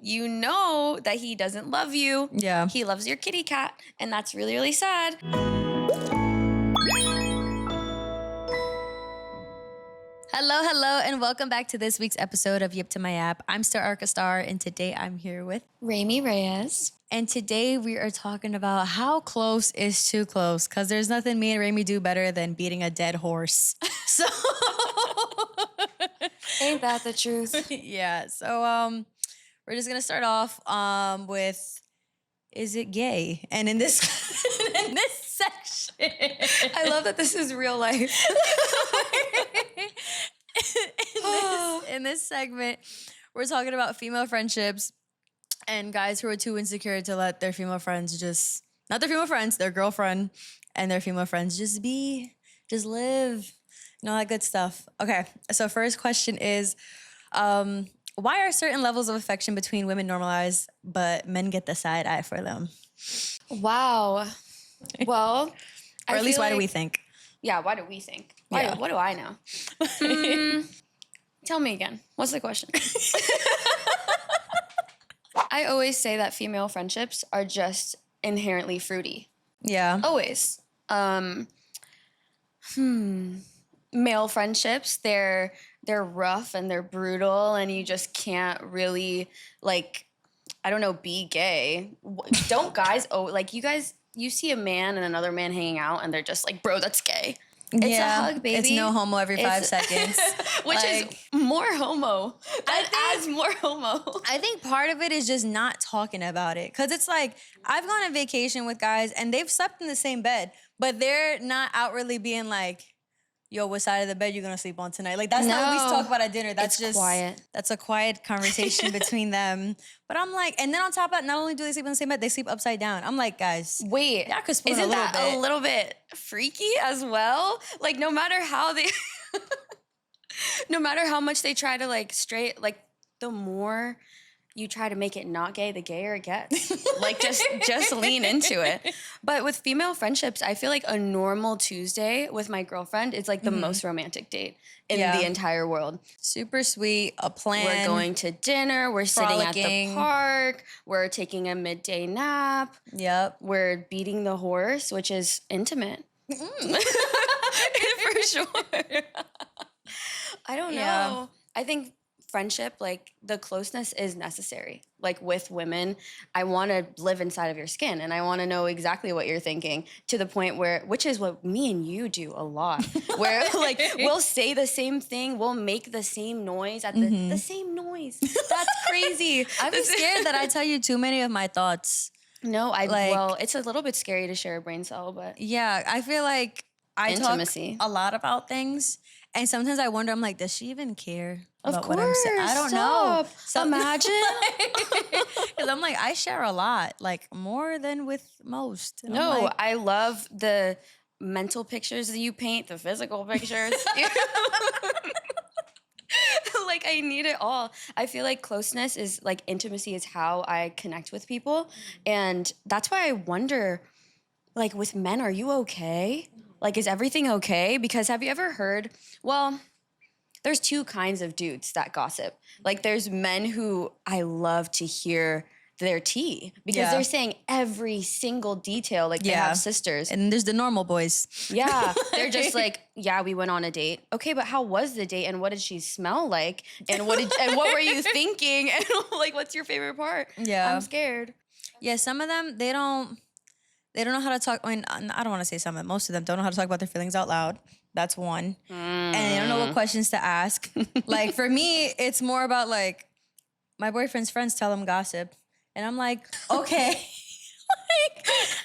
you know that he doesn't love you. Yeah. He loves your kitty cat, and that's really, really sad. Hello, and welcome back to this week's episode of Yip to My App. I'm Star Arca Star, and today I'm here with Raimi Reyes. And today we are talking about how close is too close, because there's nothing me and Raimi do better than beating a dead horse. So Ain't that the truth? yeah. So we're just gonna start off with, is it gay? And in this section, I love that this is real life. in this segment, we're talking about female friendships and guys who are too insecure to let their female friends not their female friends, their girlfriend and their female friends just live, that good stuff. Okay, so first question is, why are certain levels of affection between women normalized, but men get the side eye for them? Wow. Well, or at least why do we think? Yeah, why do we think? What do I know? Tell me again. What's the question? I always say that female friendships are just inherently fruity. Yeah. Always. Male friendships, they're rough and they're brutal, and you just can't really, be gay. Don't guys, you see a man and another man hanging out and they're just like, bro, that's gay. It's a hug, baby. It's no homo every 5 seconds. Which is more homo. That adds more homo. I think part of it is just not talking about it. Because it's like, I've gone on vacation with guys and they've slept in the same bed, but they're not outwardly being like, yo, what side of the bed you gonna sleep on tonight? Like, that's not what we talk about at dinner. That's just quiet. That's a quiet conversation between them. But I'm like, and then on top of that, not only do they sleep in the same bed, they sleep upside down. I'm like, guys, wait, y'all could spoon isn't a little that bit. a little bit freaky as well? Like, no matter how much they try to the more you try to make it not gay, the gayer it gets. just lean into it. But with female friendships, I feel like a normal Tuesday with my girlfriend is like the most romantic date in the entire world. Super sweet, a plan. We're going to dinner. We're frolicking. Sitting at the park. We're taking a midday nap. Yep. We're beating the horse, which is intimate. For sure. I don't know. I think friendship, the closeness is necessary. With women, I want to live inside of your skin and I want to know exactly what you're thinking, to the point where, which is what me and you do a lot, where we'll say the same thing, we'll make the same noise at the same noise. That's crazy. I'm scared that I tell you too many of my thoughts. No, it's a little bit scary to share a brain cell, but yeah, I feel like I intimacy. talk a lot about things, and sometimes I wonder, I'm like, does she even care about what I'm course, saying? I don't know. Imagine. Because I'm like, I share a lot, more than with most. And no, I love the mental pictures that you paint, the physical pictures. I need it all. I feel like closeness is intimacy is how I connect with people. And that's why I wonder, with men, are you okay? Is everything okay? Because have you ever heard, there's two kinds of dudes that gossip. There's men who I love to hear their tea because they're saying every single detail, they have sisters. And there's the normal boys. Yeah, they're just we went on a date. Okay, but how was the date, and what did she smell like, and what were you thinking, and what's your favorite part? Yeah, I'm scared. Yeah, some of them they don't know how to talk. I mean, I don't want to say some of them. Most of them don't know how to talk about their feelings out loud. That's one. And they don't know what questions to ask. For me, it's more about my boyfriend's friends tell him gossip. And I'm like, okay.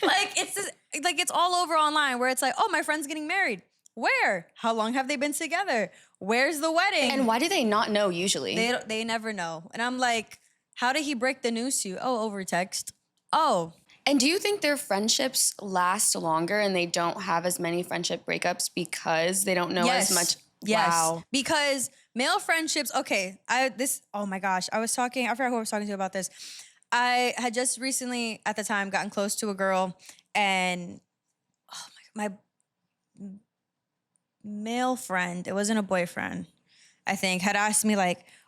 It's just, it's all over online where it's oh, my friend's getting married. Where? How long have they been together? Where's the wedding? And why do they not know usually? They never know. And I'm like, how did he break the news to you? Oh, over text. Oh. And do you think their friendships last longer and they don't have as many friendship breakups because they don't know as much? Yes. Wow. Because male friendships, oh my gosh, I forgot who I was talking to about this. I had just recently, at the time, gotten close to a girl, and my male friend, it wasn't a boyfriend, I think, had asked me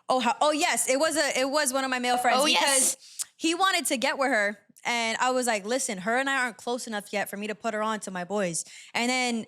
Oh yes, it was one of my male friends Oh, because yes. he wanted to get with her, and I was like, listen, her and I aren't close enough yet for me to put her on to my boys. And then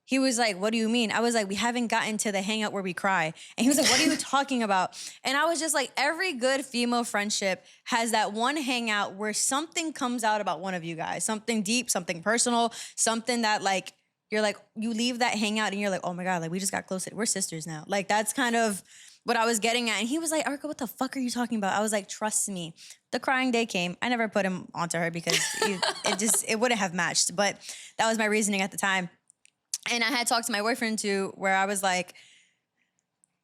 he was like, what do you mean? I was like, we haven't gotten to the hangout where we cry. And he was like, what are you talking about? And I was just like, every good female friendship has that one hangout where something comes out about one of you guys, something deep, something personal, something that like, you're like, you leave that hangout and you're like, oh my God, like we just got close. We're sisters now. Like that's kind of what I was getting at. And he was like, Erica, what the fuck are you talking about? I was like, trust me. The crying day came. I never put him onto her because it wouldn't have matched. But that was my reasoning at the time. And I had talked to my boyfriend too, where I was like,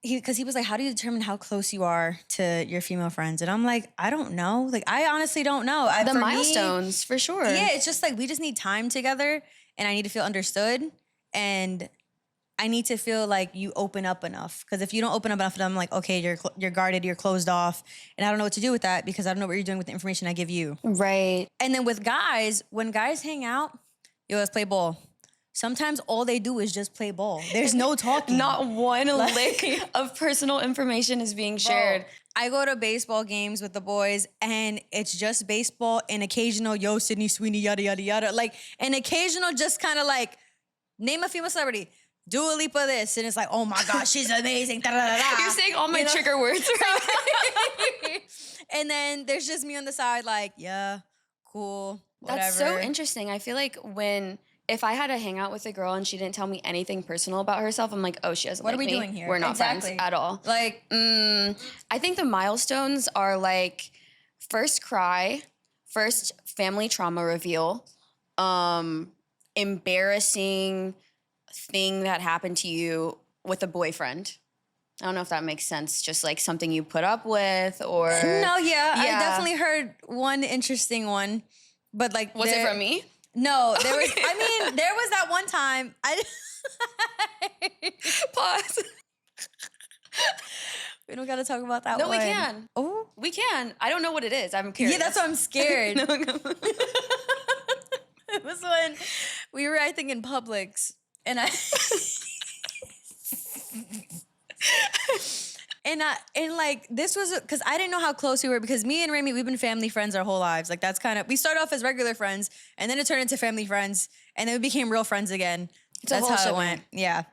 because he was like, how do you determine how close you are to your female friends? And I'm like, I don't know. Like, I honestly don't know. The milestones, for sure. Yeah, it's just like, we just need time together and I need to feel understood. And I need to feel like you open up enough. Because if you don't open up enough, then I'm like, okay, you're guarded, you're closed off. And I don't know what to do with that because I don't know what you're doing with the information I give you. Right. And then with guys, when guys hang out, yo, let's play ball. Sometimes all they do is just play ball. There's no talking. Not one lick of personal information is being shared. I go to baseball games with the boys and it's just baseball and occasional, yo, Sydney Sweeney, yada, yada, yada. Like an occasional just kind of like, name a female celebrity. Dua Lipa this. And it's like, oh my gosh, she's amazing. Da, da, da, da. You're saying all my trigger words right. And then there's just me on the side like, yeah, cool, whatever. That's so interesting. I feel like if I had to hang out with a girl and she didn't tell me anything personal about herself, I'm like, oh, she doesn't like me. What are we doing here? We're not friends at all. Like, I think the milestones are like first cry, first family trauma reveal, embarrassing thing that happened to you with a boyfriend. I don't know if that makes sense. Just like something you put up with or... No, yeah. I definitely heard one interesting one, but like... Was it from me? No, there was. I mean, there was that one time. Pause. We don't got to talk about that. No, one. we can. Oh, we can. I don't know what it is. I'm curious. Yeah, that's why I'm scared. No. It was when we were, I think, in Publix, and and like this was because I didn't know how close we were because me and Raimi, we've been family friends our whole lives. Like that's kind of, we started off as regular friends and then it turned into family friends and then we became real friends again. That's how it went. Yeah.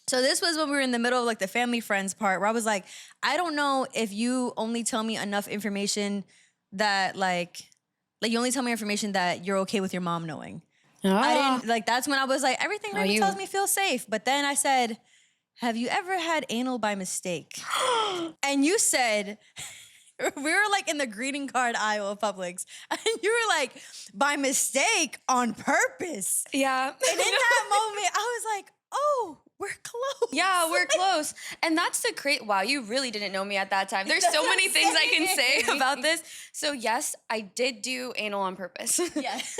So this was when we were in the middle of like the family friends part where I was like, I don't know if you only tell me enough information that like you only tell me information that you're okay with your mom knowing. I didn't like, that's when I was like, everything Raimi tells me feels safe. But then I said, have you ever had anal by mistake? And you said, we were like in the greeting card aisle of Publix. And you were like, by mistake, on purpose. Yeah. And in that moment, I was like, oh, we're close. Yeah, we're close. And that's the wow, you really didn't know me at that time. There's so many things I can say about this. So yes, I did do anal on purpose. Yes.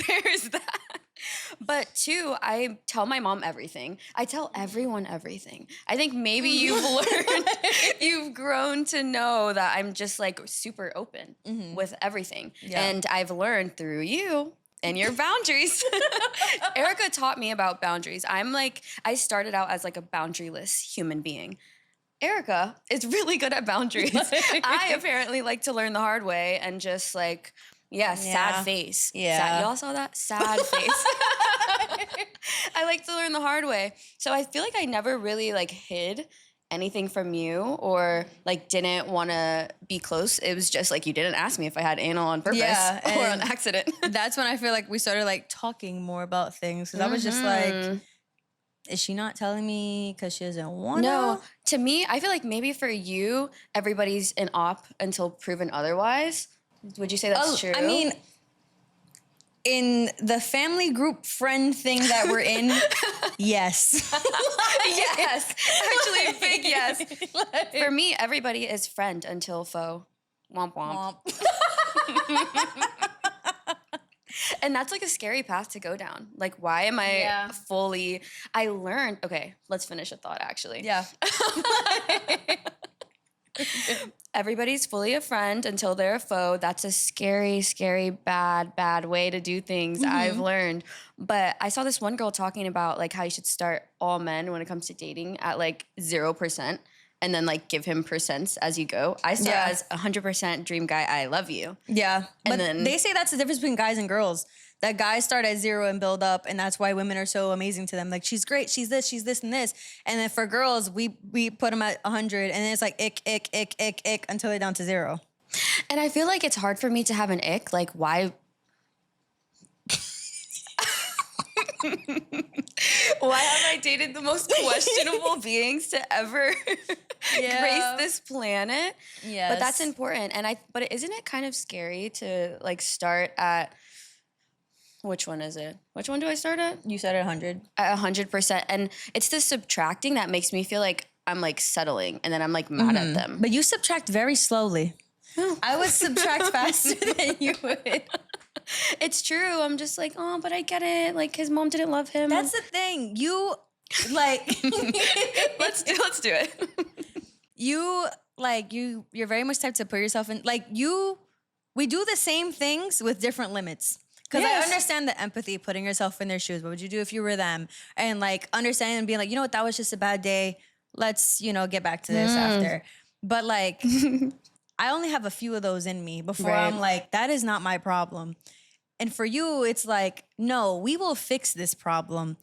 there's that. But two, I tell my mom everything. I tell everyone everything. I think maybe you've learned, you've grown to know that I'm just like super open with everything. Yeah. And I've learned through you and your boundaries. Erica taught me about boundaries. I started out as like a boundaryless human being. Erica is really good at boundaries. I apparently like to learn the hard way and just like, sad face. Yeah. Y'all saw that? Sad face. I like to learn the hard way. So I feel like I never really like hid anything from you or like didn't want to be close. It was just like you didn't ask me if I had anal on purpose or on accident. That's when I feel like we started like talking more about things because I was just like, is she not telling me because she doesn't want to? No, to me, I feel like maybe for you, everybody's an op until proven otherwise. Would you say that's true? I mean, in the family group friend thing that we're in, yes. Yes. Actually, a big yes. For me, everybody is friend until foe. Womp womp. And that's like a scary path to go down. Like, why am I I learned, okay, let's finish a thought actually. Yeah. Everybody's fully a friend until they're a foe. That's a scary, scary, bad way to do things, I've learned. But I saw this one girl talking about like how you should start all men when it comes to dating at like 0%. and then like give him percents as you go. I start as 100% dream guy, I love you. Yeah. And but then they say that's the difference between guys and girls. That guys start at 0 and build up, and that's why women are so amazing to them. Like, she's great, she's this, and this. And then for girls, we put them at 100, and then it's like ick until they're down to 0. And I feel like it's hard for me to have an ick. Like, why? Why have I dated the most questionable beings to ever grace this planet? Yes. But that's important. But isn't it kind of scary to like start at, which one is it? Which one do I start at? You said at 100. At 100%. And it's the subtracting that makes me feel like I'm like settling, and then I'm like mad at them. But you subtract very slowly. I would subtract faster than you would. It's true. I'm just like, oh, but I get it. Like, his mom didn't love him. That's the thing. You, like... Let's do it. You're very much type to put yourself in... Like, we do the same things with different limits. Because I understand the empathy, putting yourself in their shoes. What would you do if you were them? And, like, understanding and being like, you know what, that was just a bad day. Let's, get back to this after. But, like... I only have a few of those in me before I'm like, that is not my problem. And for you, it's like, no, we will fix this problem.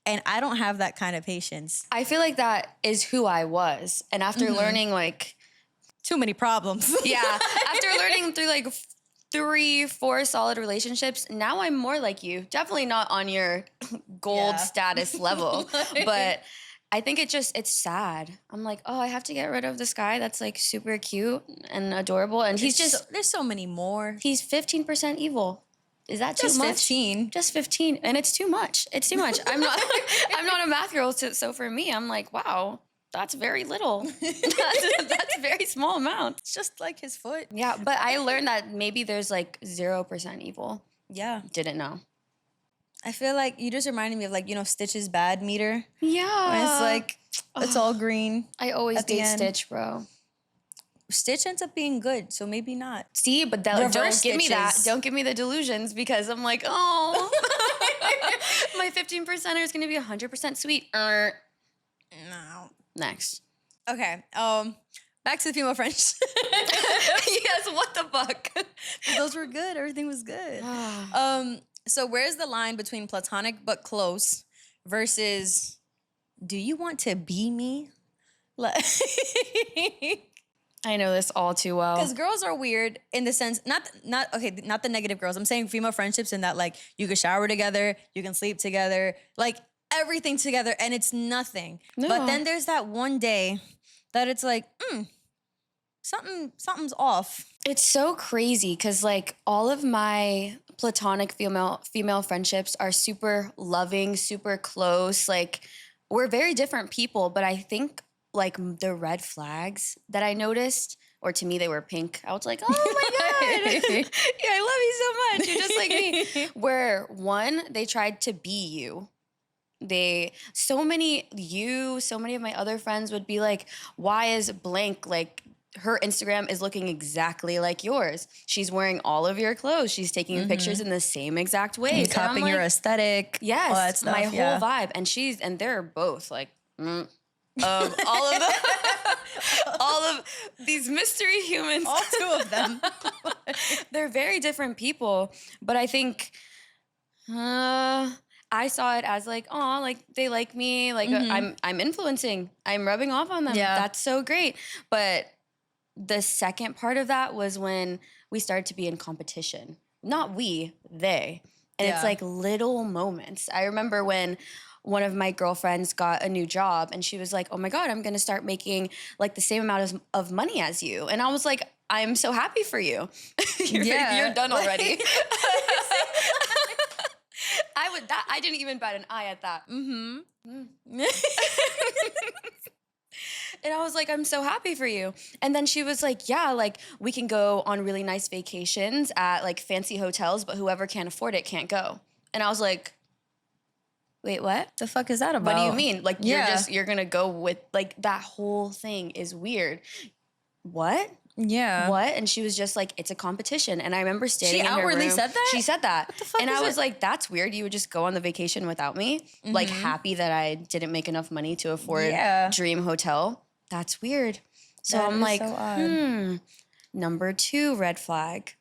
And I don't have that kind of patience. I feel like that is who I was. And after learning like... Too many problems. Yeah. After learning through like 3-4 solid relationships, now I'm more like you. Definitely not on your gold status level. But... I think it's sad. I'm like, oh, I have to get rid of this guy that's like super cute and adorable. And there's so many more. He's 15% evil. Is that too much? 15. Just 15. And it's too much. It's too much. I'm not a math girl. So for me, I'm like, wow, that's very little. That's a very small amount. It's just like his foot. Yeah. But I learned that maybe there's like 0% evil. Yeah. Didn't know. I feel like you just reminded me of like, Stitch's bad meter. Yeah. When it's like, it's all green. I always date Stitch, bro. Stitch ends up being good, so maybe not. See, but don't give me that. Don't give me the delusions, because I'm like, oh, my 15%er is going to be 100% sweet. No. Next. Okay. Back to the female friends. Yes, what the fuck? Those were good. Everything was good. So where's the line between platonic but close versus do you want to be me? Like, I know this all too well. Because girls are weird in the sense, not the negative girls. I'm saying female friendships in that like you can shower together, you can sleep together, like everything together, and it's nothing. No. But then there's that one day that it's like, something's off. It's so crazy because like all of my platonic female friendships are super loving, super close. Like we're very different people, but I think like the red flags that I noticed, or to me they were pink. I was like, oh my God. Yeah, I love you so much. You're just like me. Where one, they tried to be you. So many of my other friends would be like, why is blank like her Instagram is looking exactly like yours. She's wearing all of your clothes. She's taking pictures in the same exact ways. Copying your aesthetic. Yes, all that stuff, my whole vibe. And they're both like, all of these mystery humans. All two of them. They're very different people. But I think I saw it as like, oh, like they like me. Like I'm influencing. I'm rubbing off on them. Yeah. That's so great. But the second part of that was when we started to be in competition. Not we, they. And it's like little moments. I remember when one of my girlfriends got a new job and she was like, oh my God, I'm going to start making like the same amount of money as you. And I was like, I'm so happy for you. You're done already. I didn't even bat an eye at that. And I was like, I'm so happy for you. And then she was like, yeah, like we can go on really nice vacations at like fancy hotels, but whoever can't afford it can't go. And I was like, wait, what? The fuck is that about? What do you mean? Like you're going to go with like that whole thing is weird. What? Yeah. What? And she was just like, it's a competition. And I remember standing in her room. She outwardly said that? She said that. What the fuck and I was like, that's weird. You would just go on the vacation without me? Like happy that I didn't make enough money to afford dream hotel. That's weird. So That I'm is like, so odd. Number 2 red flag.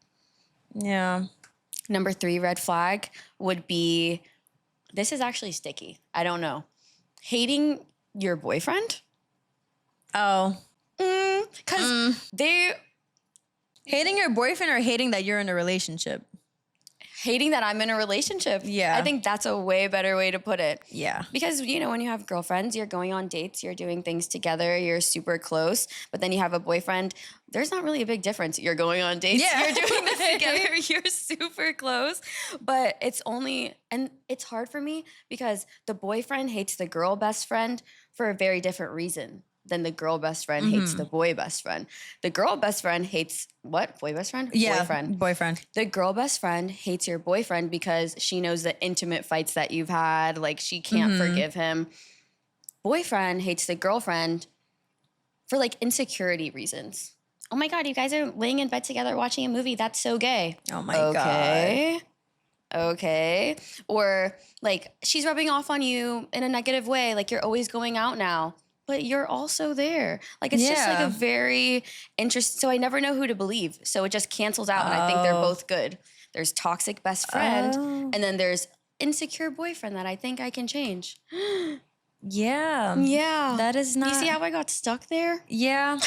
Yeah. Number 3 red flag would be, this is actually sticky. I don't know. Hating your boyfriend. Oh. Because they Hating your boyfriend or hating that you're in a relationship? hating that I'm in a relationship. Yeah. I think that's a way better way to put it. Yeah. Because, you know, when you have girlfriends, you're going on dates, you're doing things together, you're super close. But then you have a boyfriend, there's not really a big difference. You're going on dates, Yeah. you're doing this together, you're super close. But it's only, and it's hard for me because the boyfriend hates the girl best friend for a very different reason than the girl best friend hates the boy best friend. The girl best friend hates what? Boy best friend? Yeah. Boyfriend. The girl best friend hates your boyfriend because she knows the intimate fights that you've had. Like, she can't forgive him. Boyfriend hates the girlfriend for like insecurity reasons. Oh my God, you guys are laying in bed together watching a movie. That's so gay. Oh my God. Okay. Or like, she's rubbing off on you in a negative way. Like, you're always going out now, but you're also there. Like, it's just like a very interesting. So I never know who to believe. So it just cancels out. And I think they're both good. There's toxic best friend. And then there's insecure boyfriend that I think I can change. Yeah. Yeah. That is not. You see how I got stuck there? Yeah.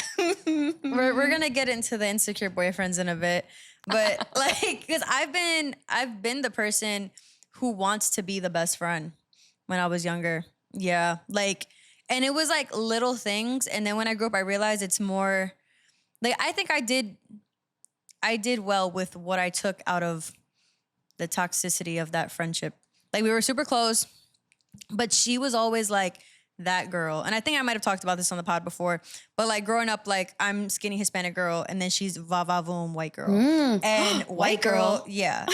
we're gonna get into the insecure boyfriends in a bit. But like, because I've been the person who wants to be the best friend when I was younger. Yeah. Like, and it was like little things. And then when I grew up, I realized it's more like, I think I did well with what I took out of the toxicity of that friendship. Like, we were super close, but she was always like that girl. And I think I might have talked about this on the pod before, but like growing up, like, I'm skinny Hispanic girl, and then she's va-va-voom white girl. And white girl. Yeah.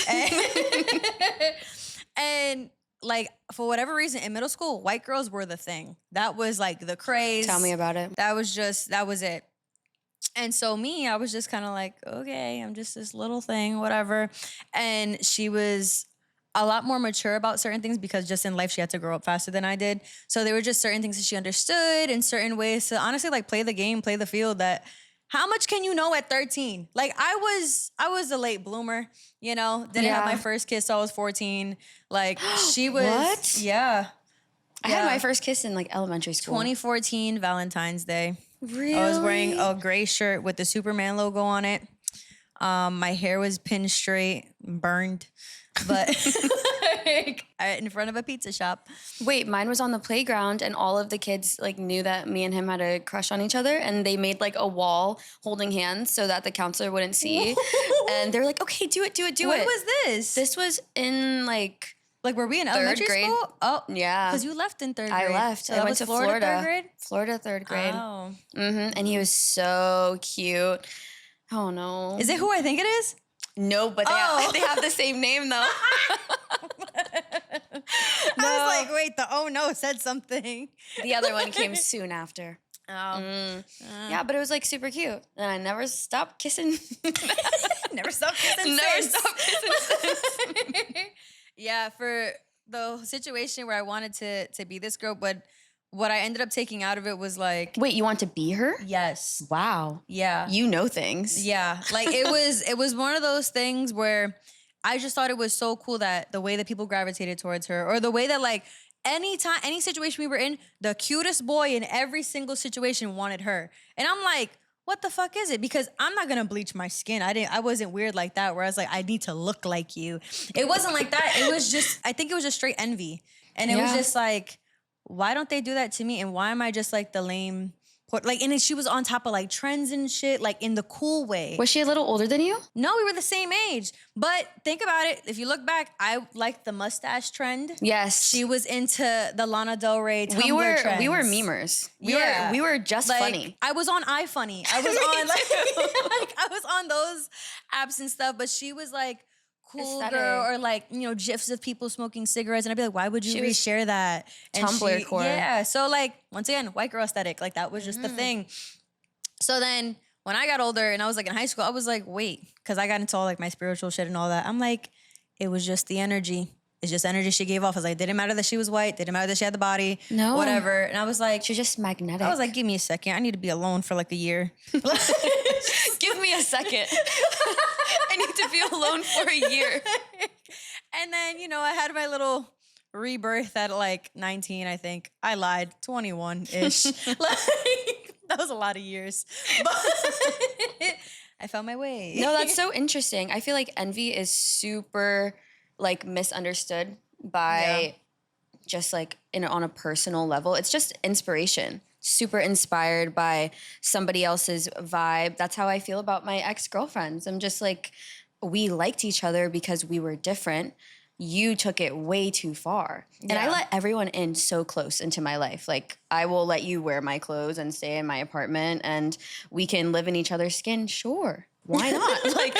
And like, for whatever reason, in middle school, white girls were the thing. That was like the craze. Tell me about it. That was it. And so I was just kind of like, okay, I'm just this little thing, whatever. And she was a lot more mature about certain things because just in life she had to grow up faster than I did. So there were just certain things that she understood and certain ways to honestly like play the game, play the field. That how much can you know at 13? Like, I was a late bloomer, you know, didn't have my first kiss till I was 14. Like, she was. What? Yeah. I had my first kiss in like elementary school. 2014 Valentine's Day. Really? I was wearing a gray shirt with the Superman logo on it. My hair was pinned straight, burned, but like, in front of a pizza shop. Wait, mine was on the playground, and all of the kids like knew that me and him had a crush on each other, and they made like a wall holding hands so that the counselor wouldn't see. And they're like, "Okay, do it." When was this? This was in like were we in elementary grade. school? Oh, yeah. because you left in third grade. I left. So I that went was to Florida. Third grade? Florida third grade. Oh. And he was so cute. Oh no. Is it who I think it is? No, but they have the same name though. I was like, wait, the oh no said something. The other one came soon after. Oh. Yeah, but it was like super cute. And I never stopped kissing. Never stopped kissing Never since. stopped kissing since. Yeah, for the situation where I wanted to be this girl, but what I ended up taking out of it was like, Wait, you want to be her? yes. Wow. Yeah. You know things. Yeah. Like, it was one of those things where I just thought it was so cool that the way that people gravitated towards her, or the way that like any situation we were in, the cutest boy in every single situation wanted her. And I'm like, what the fuck is it? Because I'm not gonna bleach my skin. I wasn't weird like that where I was like, I need to look like you. It wasn't like that. It was just, I think it was just straight envy. And it was just like, why don't they do that to me? And why am I just like the lame, like, and then she was on top of like trends and shit, like in the cool way. Was she a little older than you? No, we were the same age. But think about it. If you look back, I liked the mustache trend. Yes. She was into the Lana Del Rey Tumblr trends. We were memers. We were just like, funny. I was on iFunny. I was on like I was on those apps and stuff. But she was like cool Aesthetic. girl, or like, you know, gifs of people smoking cigarettes, and I'd be like, why would you reshare that? And Tumblr core. Yeah. So like, once again, white girl aesthetic. Like, that was just the thing. So then when I got older and I was like in high school, I was like, wait, because I got into all like my spiritual shit and all that. I'm like, it was just the energy. it's just energy she gave off. I was like, didn't matter that she was white, didn't matter that she had the body, No. whatever. And I was like, She's just magnetic. I was like, give me a second. I need to be alone for like a year. give me a second. I need to be alone for a year. And then, you know, I had my little rebirth at like 19, I think. I lied, 21-ish. Like, that was a lot of years. But I found my way. No, that's so interesting. I feel like envy is super like misunderstood by just like on a personal level. It's just inspiration. Super inspired by somebody else's vibe. That's how I feel about my ex-girlfriends. I'm just like, we liked each other because we were different. You took it way too far. And I let everyone in so close into my life. Like, I will let you wear my clothes and stay in my apartment and we can live in each other's skin. Sure. Why not? like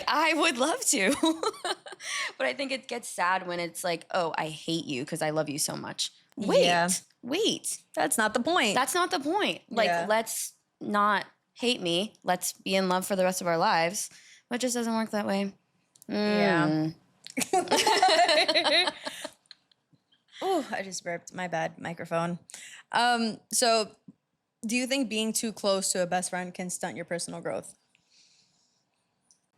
I would love to. But I think it gets sad when it's like, oh, I hate you because I love you so much. Wait. That's not the point. That's not the point. Like, let's not hate me. Let's be in love for the rest of our lives. But it just doesn't work that way. Yeah. Oh, I just burped. My bad, microphone. So do you think being too close to a best friend can stunt your personal growth?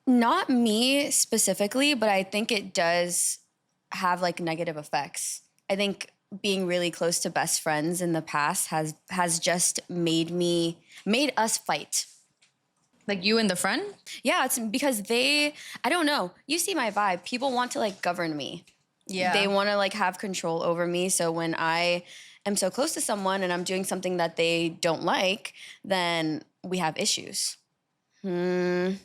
Not me specifically, but I think it does have like negative effects. I think being really close to best friends in the past has just made us fight. Like you and the friend? Yeah, it's because I don't know. You see my vibe. People want to like govern me. Yeah. They want to like have control over me. So when I am so close to someone and I'm doing something that they don't like, then we have issues. I'm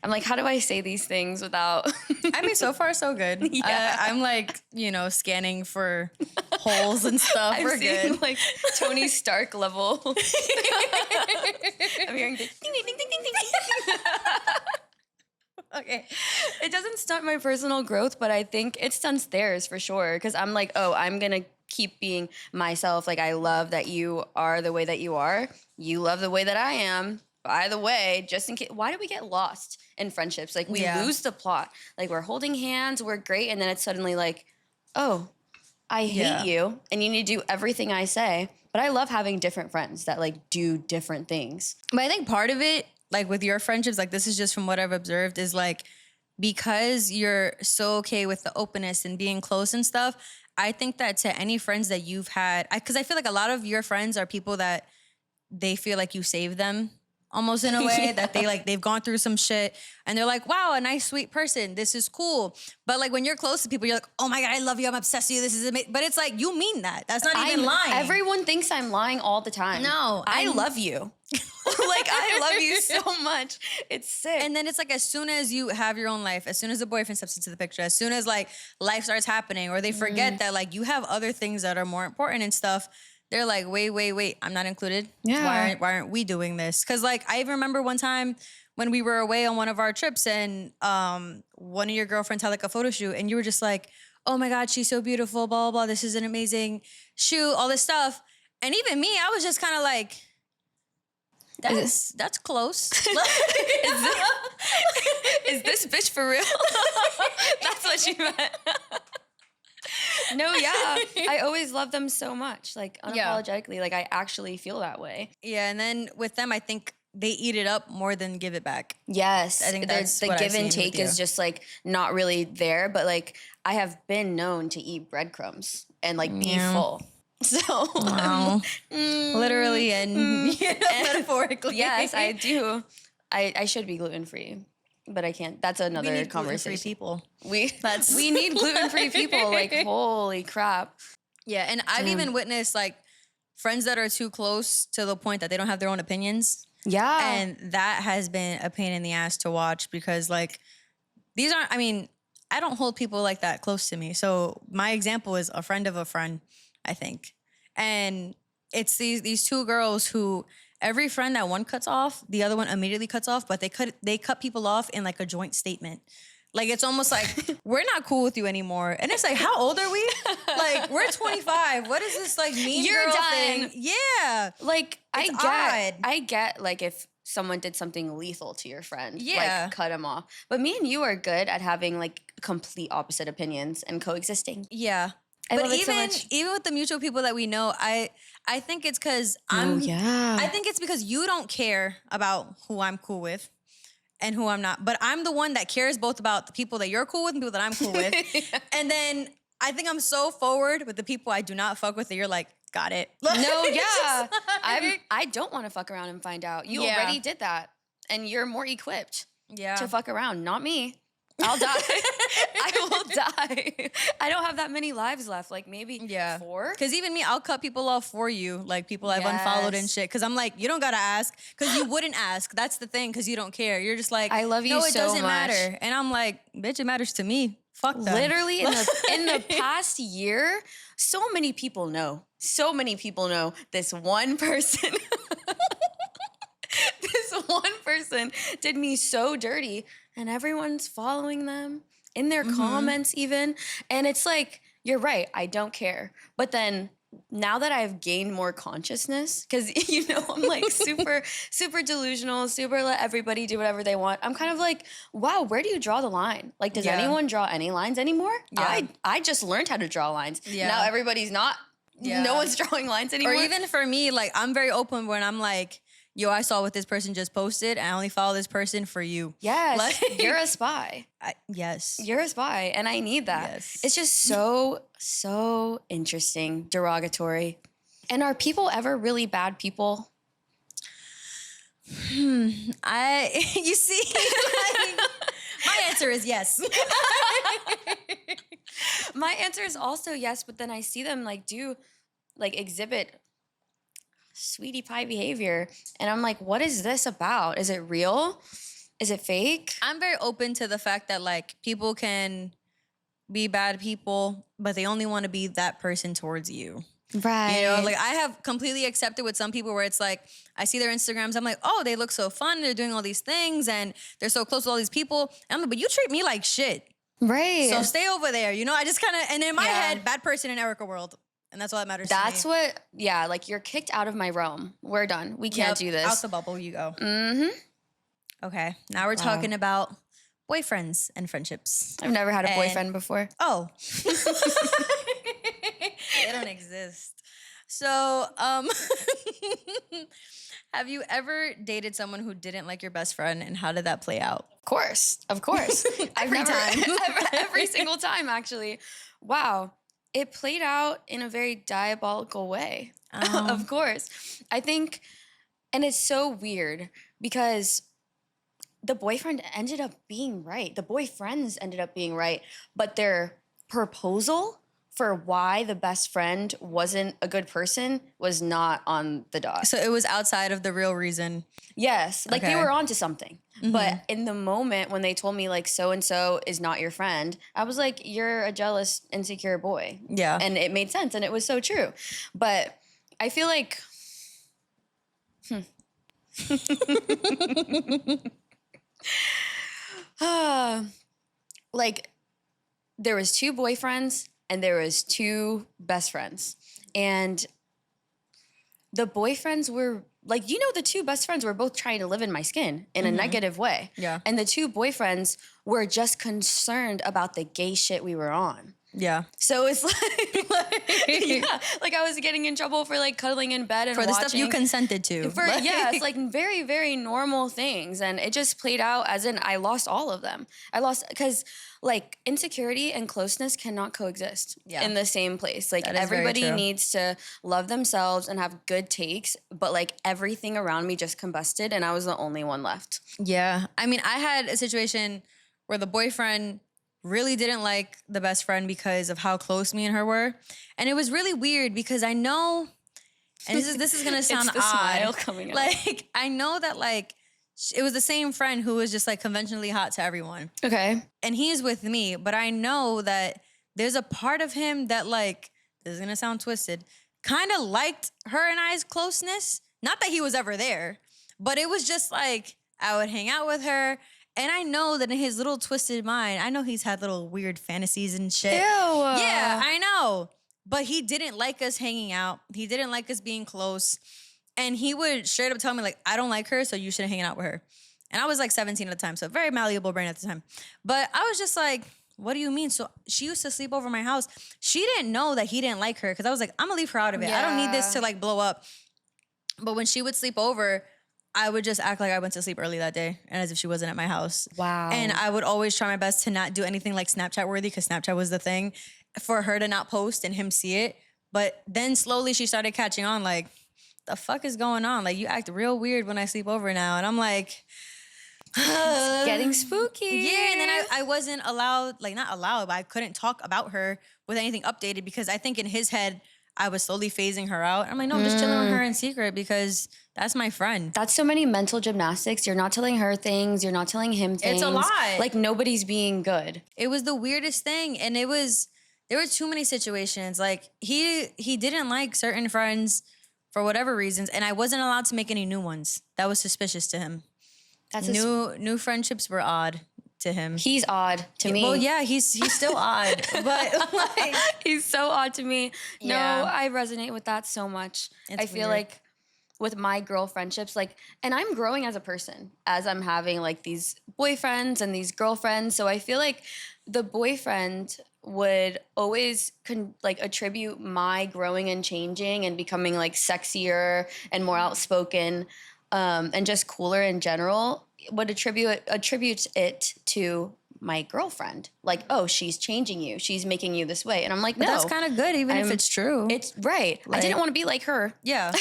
like, how do I say these things without... I mean, so far, so good. Yeah. I'm like, you know, scanning for holes and stuff. We're good. Like Tony Stark level. I'm hearing the ding, ding, ding, ding, ding, ding. Okay. It doesn't stunt my personal growth, but I think it stunts theirs for sure. Because I'm like, oh, I'm going to keep being myself. Like, I love that you are the way that you are. You love the way that I am. By the way, just in case, why do we get lost in friendships? Like, we lose the plot. Like, we're holding hands, we're great, and then it's suddenly like, oh, I hate you, and you need to do everything I say. But I love having different friends that, like, do different things. But I think part of it, like, with your friendships, like, this is just from what I've observed, is, like, because you're so okay with the openness and being close and stuff, I think that to any friends that you've had, because I feel like a lot of your friends are people that they feel like you saved them. Almost in a way that they've gone through some shit and they're like, wow, a nice, sweet person. This is cool. But like when you're close to people, you're like, oh my God, I love you. I'm obsessed with you. This is amazing. But it's like, you mean that. That's not even lying. Everyone thinks I'm lying all the time. No. I love you. Like, I love you so much. It's sick. And then it's like, as soon as you have your own life, as soon as the boyfriend steps into the picture, as soon as like life starts happening or they forget that like you have other things that are more important and stuff, they're like, wait, I'm not included. Yeah. Why aren't we doing this? Because like I even remember one time when we were away on one of our trips and one of your girlfriends had like a photo shoot and you were just like, oh my God, she's so beautiful, blah, blah, blah. This is an amazing shoot, all this stuff. And even me, I was just kind of like, that's close. Is this bitch for real? That's what she meant. No, yeah. I always love them so much. Like, unapologetically. Like, I actually feel that way. Yeah, and then with them, I think they eat it up more than give it back. Yes. I think that's the what give I've and seen take with you. is just, like, not really there. But, like, I have been known to eat breadcrumbs and, like, be full. So. Wow. Literally and metaphorically. Yes, I do. I should be gluten-free. But I can't. That's another we need conversation. People. We need gluten-free people. Like, holy crap. Yeah, and I've even witnessed like friends that are too close to the point that they don't have their own opinions. Yeah. And that has been a pain in the ass to watch because like these aren't, I mean, I don't hold people like that close to me. So my example is a friend of a friend, I think. And it's these two girls who every friend that one cuts off, the other one immediately cuts off, but they cut people off in like a joint statement. Like, it's almost like, we're not cool with you anymore. And it's like, how old are we? Like, we're 25. What is this, like, mean You're girl done. thing? Yeah. Like, I get, like, if someone did something lethal to your friend. Yeah. Like, cut them off. But me and you are good at having, like, complete opposite opinions and coexisting. Yeah. I But love it so much. even with the mutual people that we know, I think it's because I think it's because you don't care about who I'm cool with and who I'm not. But I'm the one that cares both about the people that you're cool with and people that I'm cool with. Yeah. And then I think I'm so forward with the people I do not fuck with that you're like, got it. No, yeah. Just I don't want to fuck around and find out. You Yeah. already did that. And you're more equipped yeah. to fuck around. Not me. I'll die. I will die. I don't have that many lives left. Like, maybe 4. Because even me, I'll cut people off for you, like people I've unfollowed and shit. Because I'm like, you don't gotta ask, because you wouldn't ask. That's the thing, because you don't care. You're just like, I love you no, it so doesn't much. matter. And I'm like, bitch, it matters to me. Fuck them. Literally, in the past year, so many people know. So many people know this one person. This one person did me so dirty, and everyone's following them in their comments even. And it's like, you're right, I don't care. But then now that I've gained more consciousness, because, I'm like super delusional, super let everybody do whatever they want. I'm kind of like, wow, where do you draw the line? Like, does anyone draw any lines anymore? Yeah. I just learned how to draw lines. Yeah. Now everybody's not. Yeah. No one's drawing lines anymore. Or even for me, like, I'm very open when I'm like, yo, I saw what this person just posted, and I only follow this person for you. Yes, Like- you're a spy. Yes. You're a spy, and I need that. Yes. It's just so interesting, derogatory. And are people ever really bad people? You see, my answer is yes. My answer is also yes, but then I see them exhibit sweetie pie behavior, and I'm like, what is this about? Is it real? Is it fake? I'm very open to the fact that like people can be bad people, but they only want to be that person towards you. Right. Like I have completely accepted with some people where it's like, I see their Instagrams, I'm like, oh, they look so fun. They're doing all these things and they're so close to all these people. And I'm like, but you treat me like shit. Right. So stay over there. I just kind of, and in my head, bad person in Erica world. And that's all that matters That's to me. like you're kicked out of my realm. We're done. We can't do this. Out the bubble you go. Mm-hmm. Okay. Now we're talking about boyfriends and friendships. I've never had a boyfriend before. Oh. They don't exist. So, have you ever dated someone who didn't like your best friend, and how did that play out? Of course. Every time. Every single time, actually. Wow. It played out in a very diabolical way. Of course. I think, and it's so weird because the boyfriend ended up being right. The boyfriends ended up being right, but their proposal for why the best friend wasn't a good person was not on the dot. So it was outside of the real reason. Yes, like they Okay. were onto something. Mm-hmm. But in the moment when they told me like so-and-so is not your friend, I was like, you're a jealous, insecure boy. Yeah. And it made sense and it was so true. But I feel like like there was 2 boyfriends and there was 2 best friends. And the boyfriends were like, the 2 best friends were both trying to live in my skin in a negative way. Yeah. And the 2 boyfriends were just concerned about the gay shit we were on. Yeah. So it's like I was getting in trouble for like cuddling in bed and For the watching. stuff you consented to. It's like very, very normal things. And it just played out as in I lost all of them. I lost because like insecurity and closeness cannot coexist in the same place. Like That is very everybody true. needs to love themselves and have good takes, but like everything around me just combusted and I was the only one left. Yeah. I mean, I had a situation where the boyfriend really didn't like the best friend because of how close me and her were. And it was really weird because I know, and this is gonna sound It's the odd. smile coming out. Like, I know that like, it was the same friend who was just like conventionally hot to everyone. Okay. And he's with me, but I know that there's a part of him that like, this is gonna sound twisted, kind of liked her and I's closeness. Not that he was ever there, but it was just like, I would hang out with her. And I know that in his little twisted mind, I know he's had little weird fantasies and shit. Ew. Yeah, I know. But he didn't like us hanging out. He didn't like us being close. And he would straight up tell me, like, I don't like her, so you shouldn't hang out with her. And I was like 17 at the time, so very malleable brain at the time. But I was just like, what do you mean? So she used to sleep over my house. She didn't know that he didn't like her because I was like, I'm gonna leave her out of it. I don't need this to like blow up. But when she would sleep over, I would just act like I went to sleep early that day and as if she wasn't at my house. Wow. And I would always try my best to not do anything like Snapchat worthy because Snapchat was the thing for her to not post and him see it. But then slowly she started catching on like, the fuck is going on? Like, you act real weird when I sleep over now. And I'm like, it's getting spooky. yeah, and then I wasn't allowed, like not allowed, but I couldn't talk about her with anything updated because I think in his head, I was slowly phasing her out. I'm like, no, I'm just chilling with her in secret because that's my friend. That's so many mental gymnastics. You're not telling her things. You're not telling him things. It's a lot. Like nobody's being good. It was the weirdest thing. And there were too many situations. Like he didn't like certain friends for whatever reasons. And I wasn't allowed to make any new ones. That was suspicious to him. That's new friendships were odd to him. He's odd to me. Well, yeah, he's still odd, but like he's so odd to me. Yeah. No, I resonate with that so much. I feel weird. like with my girl friendships, like, and I'm growing as a person as I'm having like these boyfriends and these girlfriends. So I feel like the boyfriend would always attribute my growing and changing and becoming like sexier and more outspoken and just cooler in general, would attribute it to my girlfriend. Like, oh, she's changing you. She's making you this way. And I'm like, no. But that's kind of good, even if it's true. It's right. I didn't want to be like her. Yeah.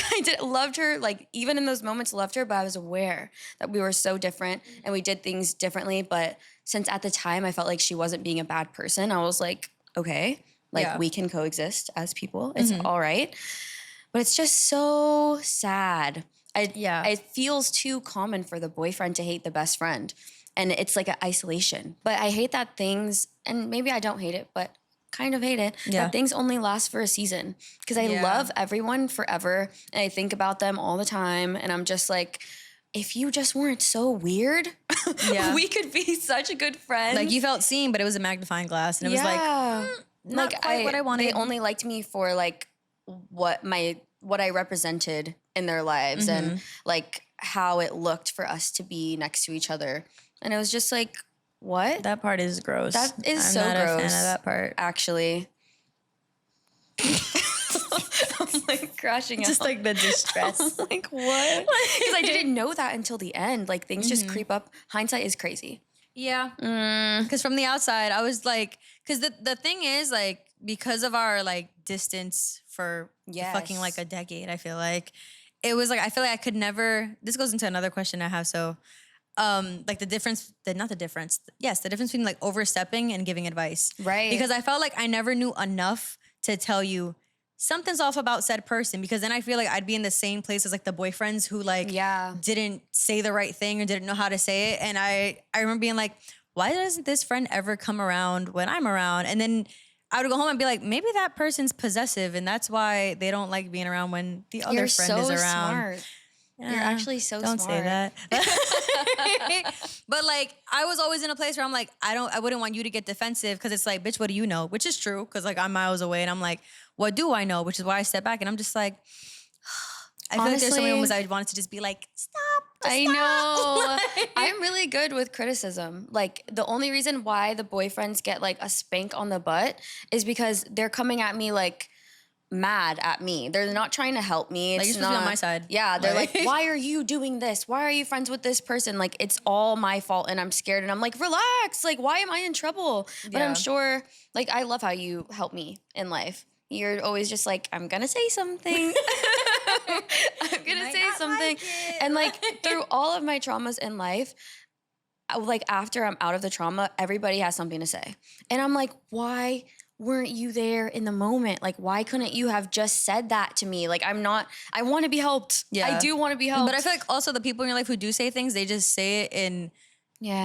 Loved her. Like, even in those moments, loved her, but I was aware that we were so different and we did things differently. But since at the time I felt like she wasn't being a bad person, I was like, okay, like we can coexist as people. It's all right. But it's just so sad. It feels too common for the boyfriend to hate the best friend. And it's like an isolation. But I hate that things, and maybe I don't hate it, but kind of hate it, that things only last for a season. Because I love everyone forever, and I think about them all the time, and I'm just like, if you just weren't so weird, we could be such good friends. Like, you felt seen, but it was a magnifying glass, and it was like, not quite what I wanted. They only liked me for like what I represented in their lives and like how it looked for us to be next to each other. And it was just like, what? That part is gross. That is I'm so not gross. a fan of that part. Actually. I'm like crashing out. Just like the distress. I'm like, what? Because I didn't know that until the end. Like, things just creep up. Hindsight is crazy. Yeah. Because from the outside, I was like, because the thing is, like, because of our like distance for fucking like a decade, I feel like it was like, I feel like I could never, this goes into another question I have. So like the difference between like overstepping and giving advice. Right. Because I felt like I never knew enough to tell you something's off about said person, because then I feel like I'd be in the same place as like the boyfriends who like didn't say the right thing or didn't know how to say it. And I remember being like, why doesn't this friend ever come around when I'm around? And then I would go home and be like, maybe that person's possessive and that's why they don't like being around when the other friend is around. Smart. You're actually so don't smart. Don't say that. But like, I was always in a place where I'm like, I wouldn't want you to get defensive because it's like, bitch, what do you know? Which is true because like I'm miles away and I'm like, what do I know? Which is why I step back and I'm just like, I feel like there's so many moments I wanted to just be like, stop. I know. I'm really good with criticism. Like, the only reason why the boyfriends get like a spank on the butt is because they're coming at me like mad at me. They're not trying to help me. Like, you're supposed to be on my side. Yeah, they're like, why are you doing this? Why are you friends with this person? Like, it's all my fault and I'm scared and I'm like, relax. Like, why am I in trouble? But I'm sure, like, I love how you help me in life. You're always just like, I'm gonna say something. I'm gonna say something. And like, through all of my traumas in life, like after I'm out of the trauma, everybody has something to say. And I'm like, why weren't you there in the moment? Like, why couldn't you have just said that to me? Like, I want to be helped. Yeah. I do want to be helped. But I feel like also the people in your life who do say things, they just say it in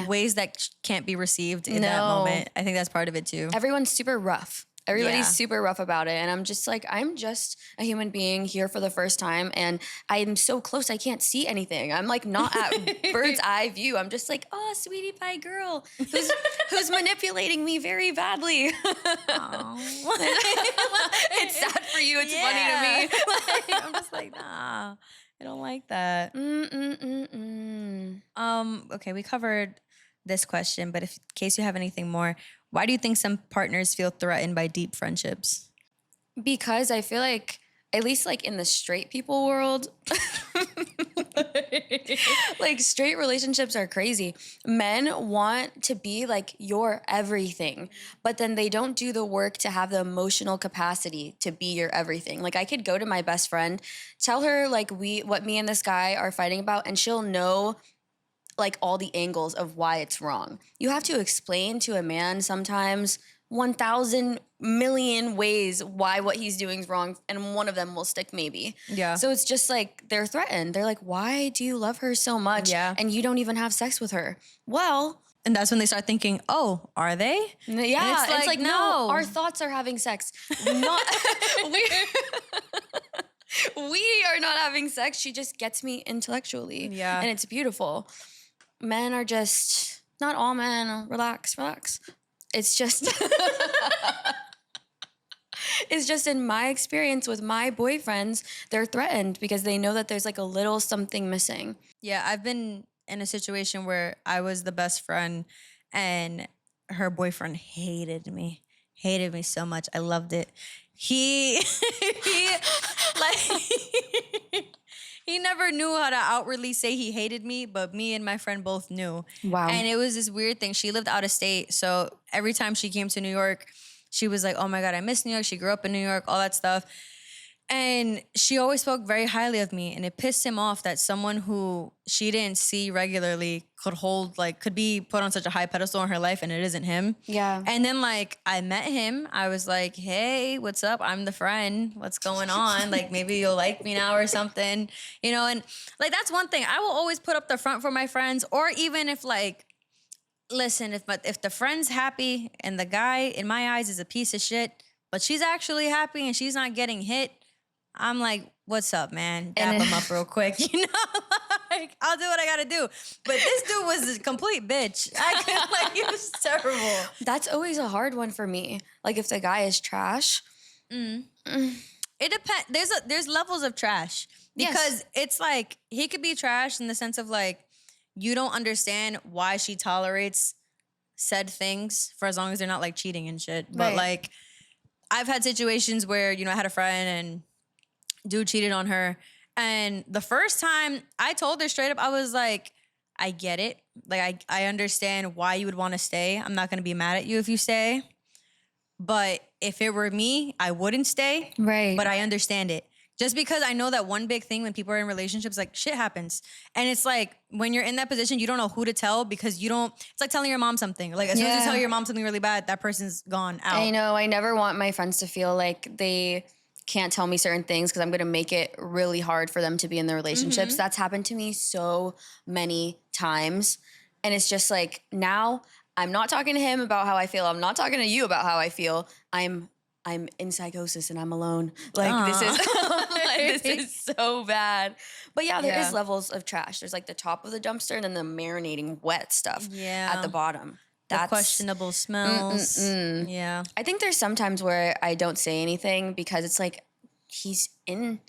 ways that can't be received in that moment. I think that's part of it too. Everyone's super rough. Everybody's super rough about it. And I'm just like, I'm just a human being here for the first time. And I'm so close, I can't see anything. I'm like not at bird's eye view. I'm just like, oh, sweetie pie girl who's manipulating me very badly. It's sad for you. It's funny to me. I'm just like, nah. I don't like that. Okay, we covered this question, but if in case you have anything more, why do you think some partners feel threatened by deep friendships? Because I feel like, at least like in the straight people world, like straight relationships are crazy. Men want to be like your everything, but then they don't do the work to have the emotional capacity to be your everything. Like I could go to my best friend, tell her like what me and this guy are fighting about, and she'll know like all the angles of why it's wrong. You have to explain to a man sometimes 1,000 million ways why what he's doing is wrong, and one of them will stick maybe. Yeah. So it's just like they're threatened. They're like, why do you love her so much? Yeah. And you don't even have sex with her? Well, And that's when they start thinking, oh, are they? yeah, And it's like no, no. our thoughts are having sex. Not we are not having sex. She just gets me intellectually. Yeah. And it's beautiful. Men are just, not all men, relax. It's just, it's just in my experience with my boyfriends, they're threatened because they know that there's like a little something missing. Yeah, I've been in a situation where I was the best friend and her boyfriend hated me so much. I loved it. He like he never knew how to outwardly say he hated me, but me and my friend both knew. Wow. And it was this weird thing. She lived out of state, so every time she came to New York, she was like, "Oh my God, I miss New York." She grew up in New York, all that stuff. And she always spoke very highly of me, and it pissed him off that someone who she didn't see regularly could be put on such a high pedestal in her life, and it isn't him. Yeah. And then like I met him, I was like, "Hey, what's up? I'm the friend. What's going on? Like maybe you'll like me now or something, you know?" And like that's one thing I will always put up the front for my friends, or even if like, listen, if the friend's happy and the guy in my eyes is a piece of shit, but she's actually happy and she's not getting hit, I'm like, what's up, man? Dap him up real quick, you know? Like, I'll do what I gotta do. But this dude was a complete bitch. He was terrible. That's always a hard one for me. Like if the guy is trash. It depends. There's levels of trash. Because it's like, he could be trash in the sense of like, you don't understand why she tolerates said things for as long as they're not like cheating and shit. But Right. like, I've had situations where, you know, I had a friend and dude cheated on her. And the first time I told her straight up, I was like, I get it. Like, I understand why you would want to stay. I'm not going to be mad at you if you stay. But if it were me, I wouldn't stay. Right. But I understand it. Just because I know that one big thing when people are in relationships, like shit happens. And it's like, when you're in that position, you don't know who to tell because it's like telling your mom something. Like as soon as you tell your mom something really bad, that person's gone out. I know. I never want my friends to feel like they can't tell me certain things because I'm going to make it really hard for them to be in their relationships. That's happened to me so many times. And it's just like, now I'm not talking to him about how I feel. I'm not talking to you about how I feel. I'm in psychosis and I'm alone. Like this is so bad. But yeah, there is levels of trash. There's like the top of the dumpster and then the marinating wet stuff at the bottom. That's questionable smells. Yeah. I think there's sometimes where I don't say anything because it's like he's in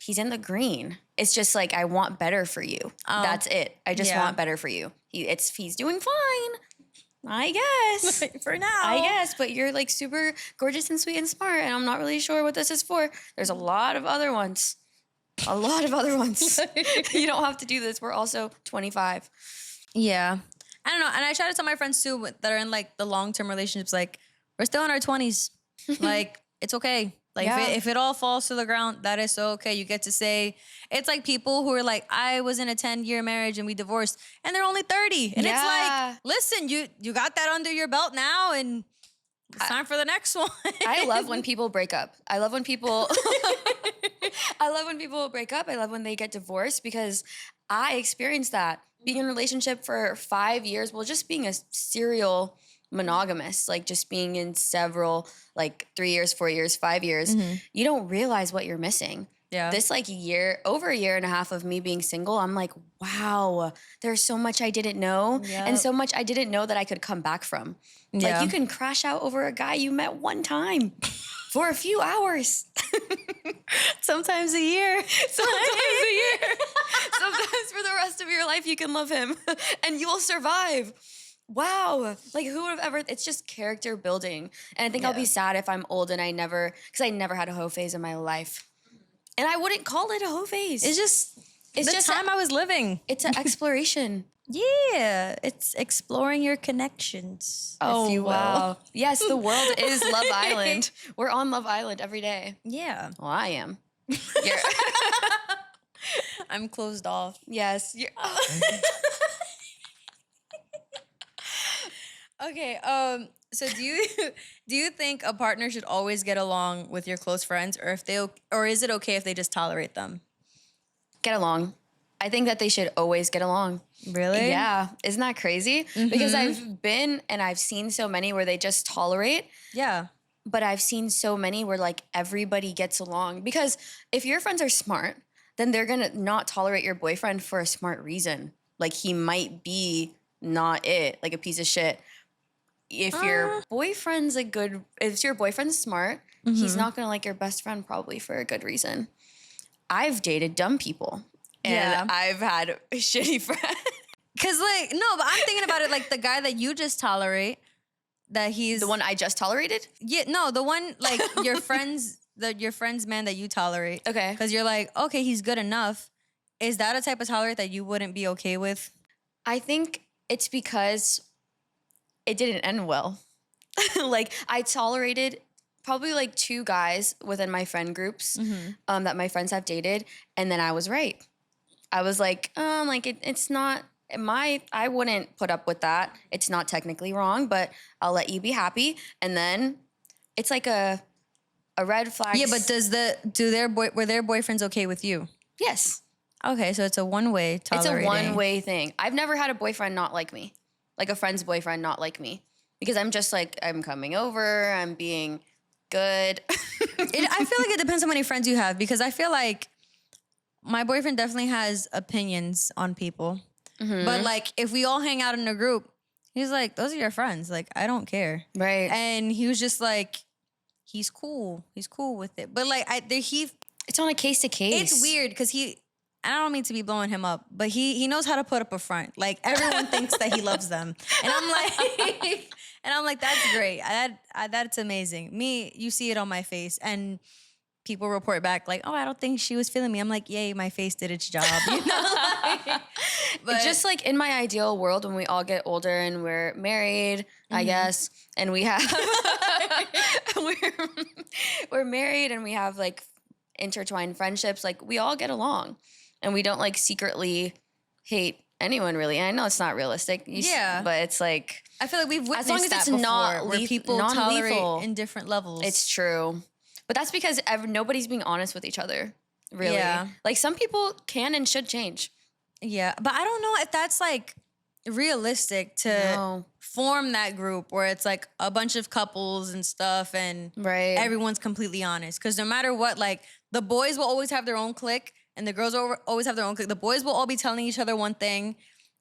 the green. It's just like I want better for you. That's it. I just want better for you. He's doing fine. I guess. For now. I guess, but you're like super gorgeous and sweet and smart, and I'm not really sure what this is for. There's a lot of other ones. You don't have to do this. We're also 25. Yeah. I don't know. And I try to tell my friends too that are in like the long-term relationships, like, we're still in our 20s. Like, it's okay. Like if it all falls to the ground, that is so okay. You get to say, it's like people who are like, I was in a 10-year marriage and we divorced and they're only 30. And it's like, listen, you got that under your belt now and it's time for the next one. I love when people break up. I love when people break up. I love when they get divorced because I experienced that. Being in a relationship for 5 years, well, just being a serial monogamous, like just being in several, like 3 years, 4 years, 5 years, you don't realize what you're missing. Yeah. This like over a year and a half of me being single, I'm like, wow, there's so much I didn't know and so much I didn't know that I could come back from. Like you can crash out over a guy you met one time. for a few hours. Sometimes a year. Sometimes a year. Sometimes for the rest of your life you can love him and you will survive. Wow. Like who would have ever, it's just character building. And I think I'll be sad if I'm old and I never had a hoe phase in my life. And I wouldn't call it a hoe phase. It's just time I was living. It's an exploration. Yeah, it's exploring your connections. Oh, if you will. wow. Yes, the world is Love Island. We're on Love Island every day. Yeah. Well, I am. I'm closed off. Yes. Okay. So do you think a partner should always get along with your close friends, or is it okay if they just tolerate them? Get along. I think that they should always get along. Really? Yeah. Isn't that crazy? Mm-hmm. Because I've seen so many where they just tolerate. Yeah. But I've seen so many where like everybody gets along. Because if your friends are smart, then they're going to not tolerate your boyfriend for a smart reason. Like he might be not it, like a piece of shit. If your boyfriend's smart, he's not going to like your best friend probably for a good reason. I've dated dumb people. And I've had shitty friends. Cause like, no, but I'm thinking about it like the guy that you just tolerate, that he's... The one I just tolerated? Yeah, no, the one like your friend's man that you tolerate. Okay. Cause you're like, okay, he's good enough. Is that a type of tolerate that you wouldn't be okay with? I think it's because it didn't end well. Like I tolerated probably like 2 guys within my friend groups that my friends have dated. And then I was right. I was like, it's not I wouldn't put up with that. It's not technically wrong, but I'll let you be happy. And then it's like a red flag. Yeah, but were their boyfriends okay with you? Yes. Okay, so it's a one-way tolerating. It's a one-way thing. I've never had a boyfriend not like me. Like a friend's boyfriend not like me. Because I'm just like, I'm coming over, I'm being good. I feel like it depends on how many friends you have, because I feel like my boyfriend definitely has opinions on people. Mm-hmm. But like if we all hang out in a group, he's like, those are your friends. Like, I don't care. Right. And he was just like, he's cool. He's cool with it. But like it's on a case to case. It's weird because I don't mean to be blowing him up, but he knows how to put up a front. Like everyone thinks that he loves them. And I'm like, that's great. That's amazing. Me, you see it on my face, and people report back like, oh, I don't think she was feeling me. I'm like, yay, my face did its job. You know? But just like in my ideal world, when we all get older and we're married, I guess, and we have we're married and we have like intertwined friendships, like we all get along and we don't like secretly hate anyone really. And I know it's not realistic. But it's like, I feel like we've witnessed as long as it's not where people tolerate in different levels. It's true. But that's because nobody's being honest with each other, really. Yeah. Like some people can and should change. Yeah, but I don't know if that's like realistic to form that group where it's like a bunch of couples and stuff and everyone's completely honest. Because no matter what, like the boys will always have their own clique and the girls will always have their own clique. The boys will all be telling each other one thing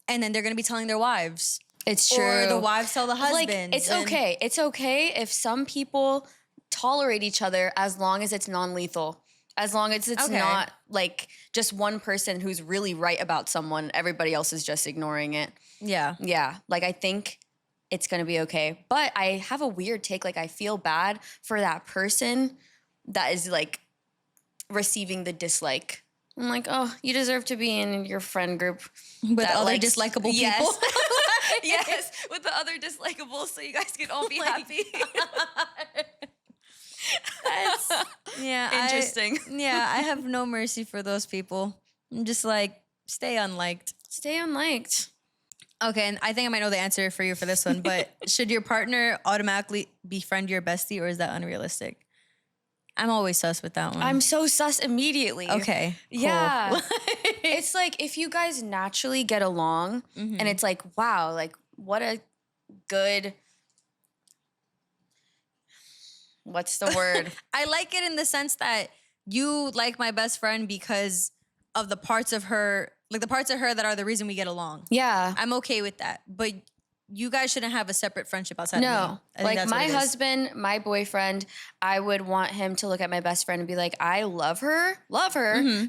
and then they're going to be telling their wives. It's true. Or the wives tell the husbands. Like, it's okay. It's okay if some people tolerate each other as long as it's non-lethal. As long as it's not like just one person who's really right about someone, everybody else is just ignoring it. Yeah. Yeah. Like I think it's going to be okay. But I have a weird take. Like I feel bad for that person that is like receiving the dislike. I'm like, oh, you deserve to be in your friend group. With other dislikable people. Yes, with the other dislikable so you guys can all be happy. That's interesting. I have no mercy for those people. I'm just like, stay unliked. Stay unliked. Okay, and I think I might know the answer for you for this one, but should your partner automatically befriend your bestie, or is that unrealistic? I'm always sus with that one. I'm so sus immediately. Okay, cool. Yeah. It's like if you guys naturally get along and it's like, wow, like what a good... What's the word? I like it in the sense that you like my best friend because of the parts of her, like the parts of her that are the reason we get along. Yeah. I'm okay with that. But you guys shouldn't have a separate friendship outside of me. No, I think like that's what my it is. husband, my boyfriend, I would want him to look at my best friend and be like, I love her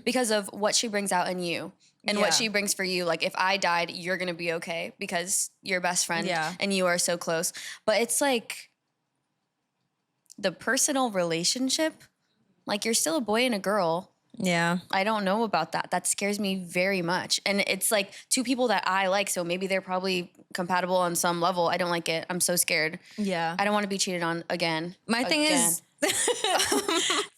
because of what she brings out in you and what Yeah. she brings for you. Like if I died, you're going to be okay because you're best friend Yeah. and you are so close. But it's like the personal relationship, like you're still a boy and a girl. Yeah. I don't know about that. That scares me very much. And it's like two people that I like, so maybe they're probably compatible on some level. I don't like it. I'm so scared. Yeah. I don't want to be cheated on again. My thing is,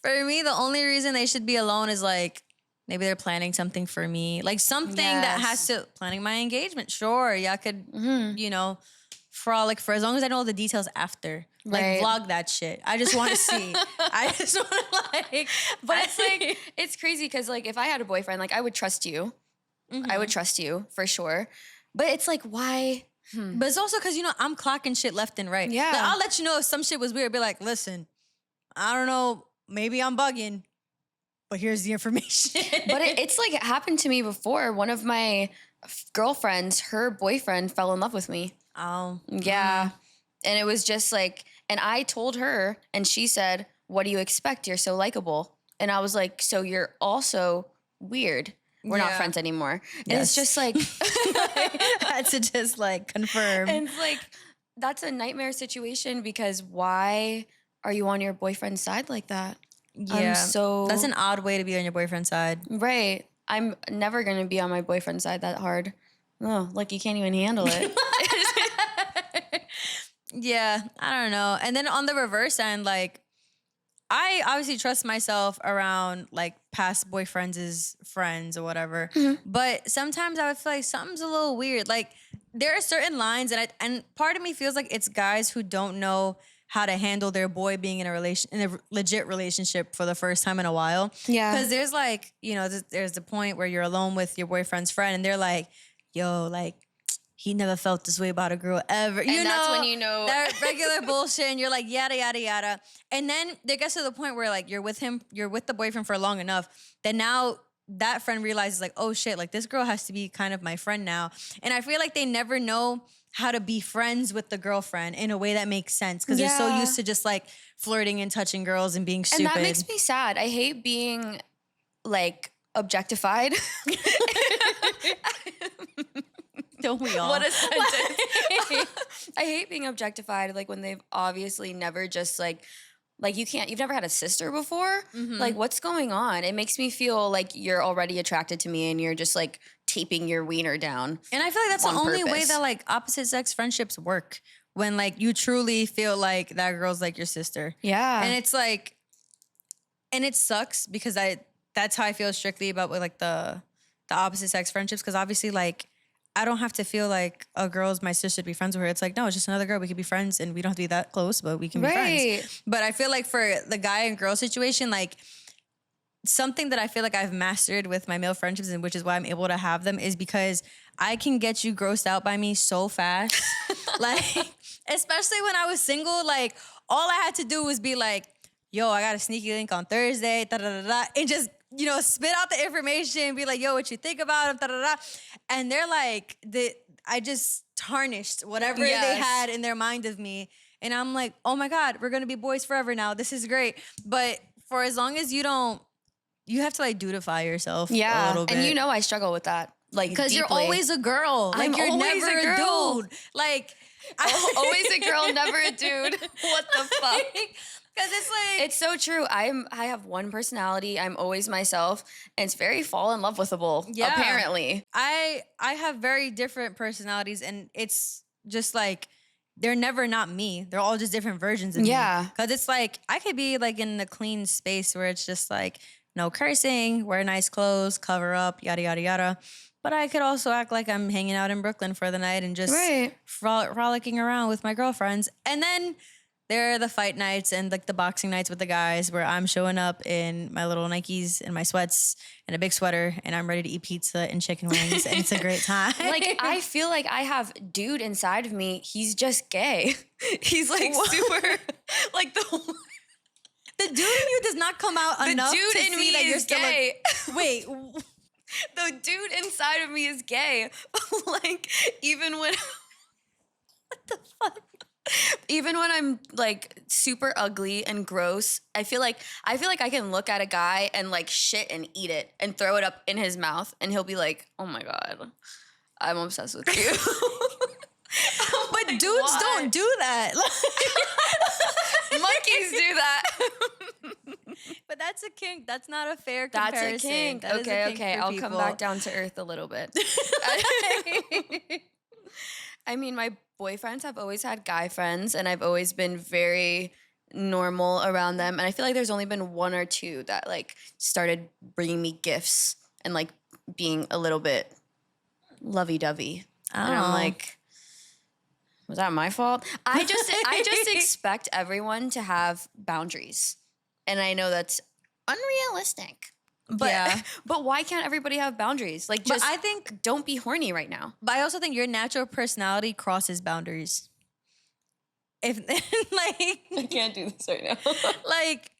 for me, the only reason they should be alone is like, maybe they're planning something for me. Like something that has to, planning my engagement. Sure, y'all could, you know, frolic for as long as I know all the details after. Like Right. vlog that shit. I just want to see. I just want to like. But it's like, it's crazy because like if I had a boyfriend, like I would trust you. I would trust you for sure. But it's like, why? But it's also because, you know, I'm clocking shit left and right. Yeah. Like, I'll let you know if some shit was weird. Be like, listen, I don't know. Maybe I'm bugging. But here's the information. But it's like it happened to me before. One of my girlfriends, her boyfriend fell in love with me. Oh. Yeah. And it was just like, and I told her, and she said, what do you expect? You're so likable. And I was like, so you're also weird. We're not Yeah. friends anymore. And it's just like, I had to just like confirm. and it's like, that's a nightmare situation because why are you on your boyfriend's side like that? Yeah. so- That's an odd way to be on your boyfriend's side. Right. I'm never going to be on my boyfriend's side that hard. Oh, like you can't even handle it. Yeah, I don't know. And then on the reverse end, like, I obviously trust myself around like past boyfriends' friends or whatever. But sometimes I would feel like something's a little weird. Like there are certain lines and part of me feels like it's guys who don't know how to handle their boy being in a legit relationship for the first time in a while. Yeah. Because there's like, you know, there's the point where you're alone with your boyfriend's friend and they're like, yo, like, he never felt this way about a girl ever. And that's when you know. That regular bullshit and you're like, yada, yada, yada. And then there gets to the point where like you're with the boyfriend for long enough that now that friend realizes like, oh shit, like this girl has to be kind of my friend now. And I feel like they never know how to be friends with the girlfriend in a way that makes sense because they're so Yeah. used to just like flirting and touching girls and being stupid. And that makes me sad. I hate being like objectified. Don't we all? What a sentence. I hate being objectified like when they've obviously never just like you've never had a sister before? Like what's going on? It makes me feel like you're already attracted to me and you're just like taping your wiener down. And I feel like that's the on only way purpose. that like opposite sex friendships work. When like you truly feel like that girl's like your sister. Yeah. And it's like, and it sucks because that's how I feel strictly about like the opposite sex friendships. Cause obviously like, I don't have to feel like a girl's my sister to be friends with her. It's like, no, it's just another girl. We could be friends and we don't have to be that close, but we can be friends. But I feel like for the guy and girl situation, like something that I feel like I've mastered with my male friendships and which is why I'm able to have them is because I can get you grossed out by me so fast. Like, especially when I was single, like all I had to do was be like, yo, I got a sneaky link on Thursday, da da da da, and just, you know, spit out the information and be like, yo, what you think about him, da da da. And they're like, I just tarnished whatever they had in their mind of me. And I'm like, oh my God, we're gonna be boys forever now. This is great. But for as long as you have to like dudify yourself a little bit. And you know I struggle with that. Like because you're deeply. always a girl. Like I'm you're always never a girl. dude. Like always a girl, never a dude. What the fuck? Because it's like It's so true. I have one personality. I'm always myself, and it's very fall in love withable. Yeah. Apparently, I have very different personalities, and it's just like they're never not me. They're all just different versions of me. Yeah. Because it's like I could be like in a clean space where it's just like no cursing, wear nice clothes, cover up, yada yada yada. But I could also act like I'm hanging out in Brooklyn for the night and just frolicking around with my girlfriends. And then there are the fight nights and like the boxing nights with the guys where I'm showing up in my little Nikes and my sweats and a big sweater and I'm ready to eat pizza and chicken wings and it's a great time. like I feel like I have dude inside of me. He's just gay. He's like super like the dude in you does not come out enough dude to in see me that you're is still gay. Wait. The dude inside of me is gay. Like even when Even when I'm like super ugly and gross, I feel like I can look at a guy and like shit and eat it and throw it up in his mouth, and he'll be like, "Oh my god, I'm obsessed with you." But dudes don't do that. Monkeys do that. But that's a kink. That's not a fair That's comparison. a kink. That is a kink Okay. for I'll people. come back down to earth a little bit. I mean, my boyfriends have always had guy friends, and I've always been very normal around them. And I feel like there's only been one or two that like started bringing me gifts and like being a little bit lovey-dovey. And I'm like, was that my fault? I just expect everyone to have boundaries. And I know that's unrealistic. But but why can't everybody have boundaries? Like, just I think don't be horny right now. But I also think your natural personality crosses boundaries. If like I can't do this right now. like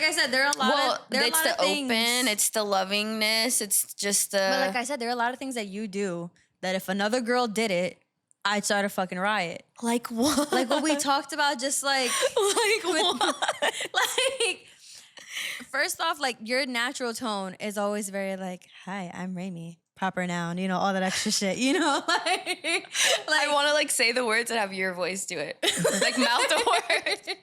I said, there are a lot of it's the things. open, it's the lovingness, it's just the. But like I said, there are a lot of things that you do that if another girl did it, I'd start a fucking riot. Like what? Like what we talked about, just like what? like. First off, like your natural tone is always very like, "Hi, I'm Raimi." Proper noun, you know, all that extra shit, you know, like I want to like say the words and have your voice do it, like mouth the word.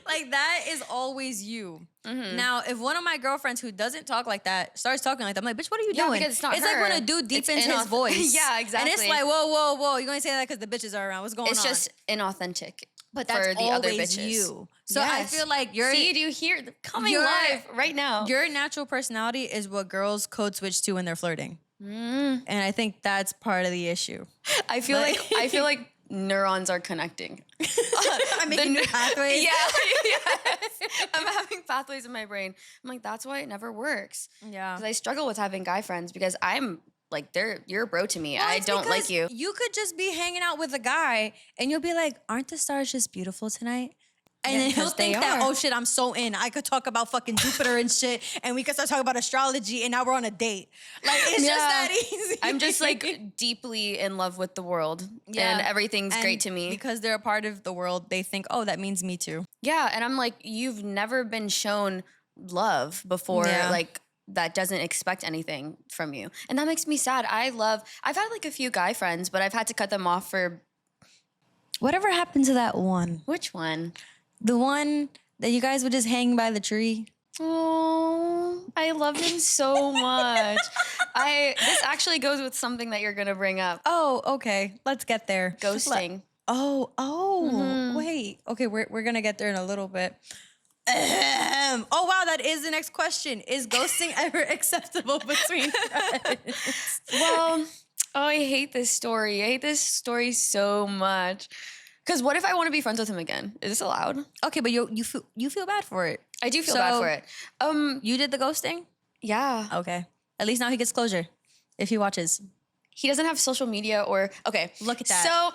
Like that is always you. Mm-hmm. Now, if one of my girlfriends who doesn't talk like that starts talking like that, I'm like, bitch, what are you doing? Because it's not It's her. like when a dude deepens his voice. Yeah, exactly. And it's like, whoa, you're gonna say that because the bitches are around. What's going on? It's just inauthentic. But that's for the always other bitches. you. So I feel like See, do you hear coming live right now? Your natural personality is what girls code switch to when they're flirting. And I think that's part of the issue. I feel like neurons are connecting. I'm making new pathways. Yes. I'm having pathways in my brain. I'm like, that's why it never works. Yeah. Because I struggle with having guy friends because I'm like, you're a bro to me. Well, I don't like you. You could just be hanging out with a guy and you'll be like, aren't the stars just beautiful tonight? And then he'll think that, oh shit, I'm so in. I could talk about fucking Jupiter and shit, and we could start talking about astrology, and now we're on a date. Like, it's just that easy. I'm just like deeply in love with the world, and everything's great to me. Because they're a part of the world, they think, oh, that means me too. Yeah, and I'm like, you've never been shown love before, like, that doesn't expect anything from you. And that makes me sad. I've had like a few guy friends, but I've had to cut them off for... Whatever happened to that one? Which one? The one that you guys would just hang by the tree. Oh, I loved him so much. This actually goes with something that you're gonna bring up. Oh, okay. Let's get there. Ghosting. Wait. Okay, we're gonna get there in a little bit. Oh wow, that is the next question. Is ghosting ever acceptable between friends? Well, I hate this story. I hate this story so much. Because what if I want to be friends with him again? Is this allowed? Okay, but you feel bad for it. I do feel bad for it. You did the ghosting? Yeah. Okay. At least now he gets closure if he watches. He doesn't have social media or... Okay. Look at that.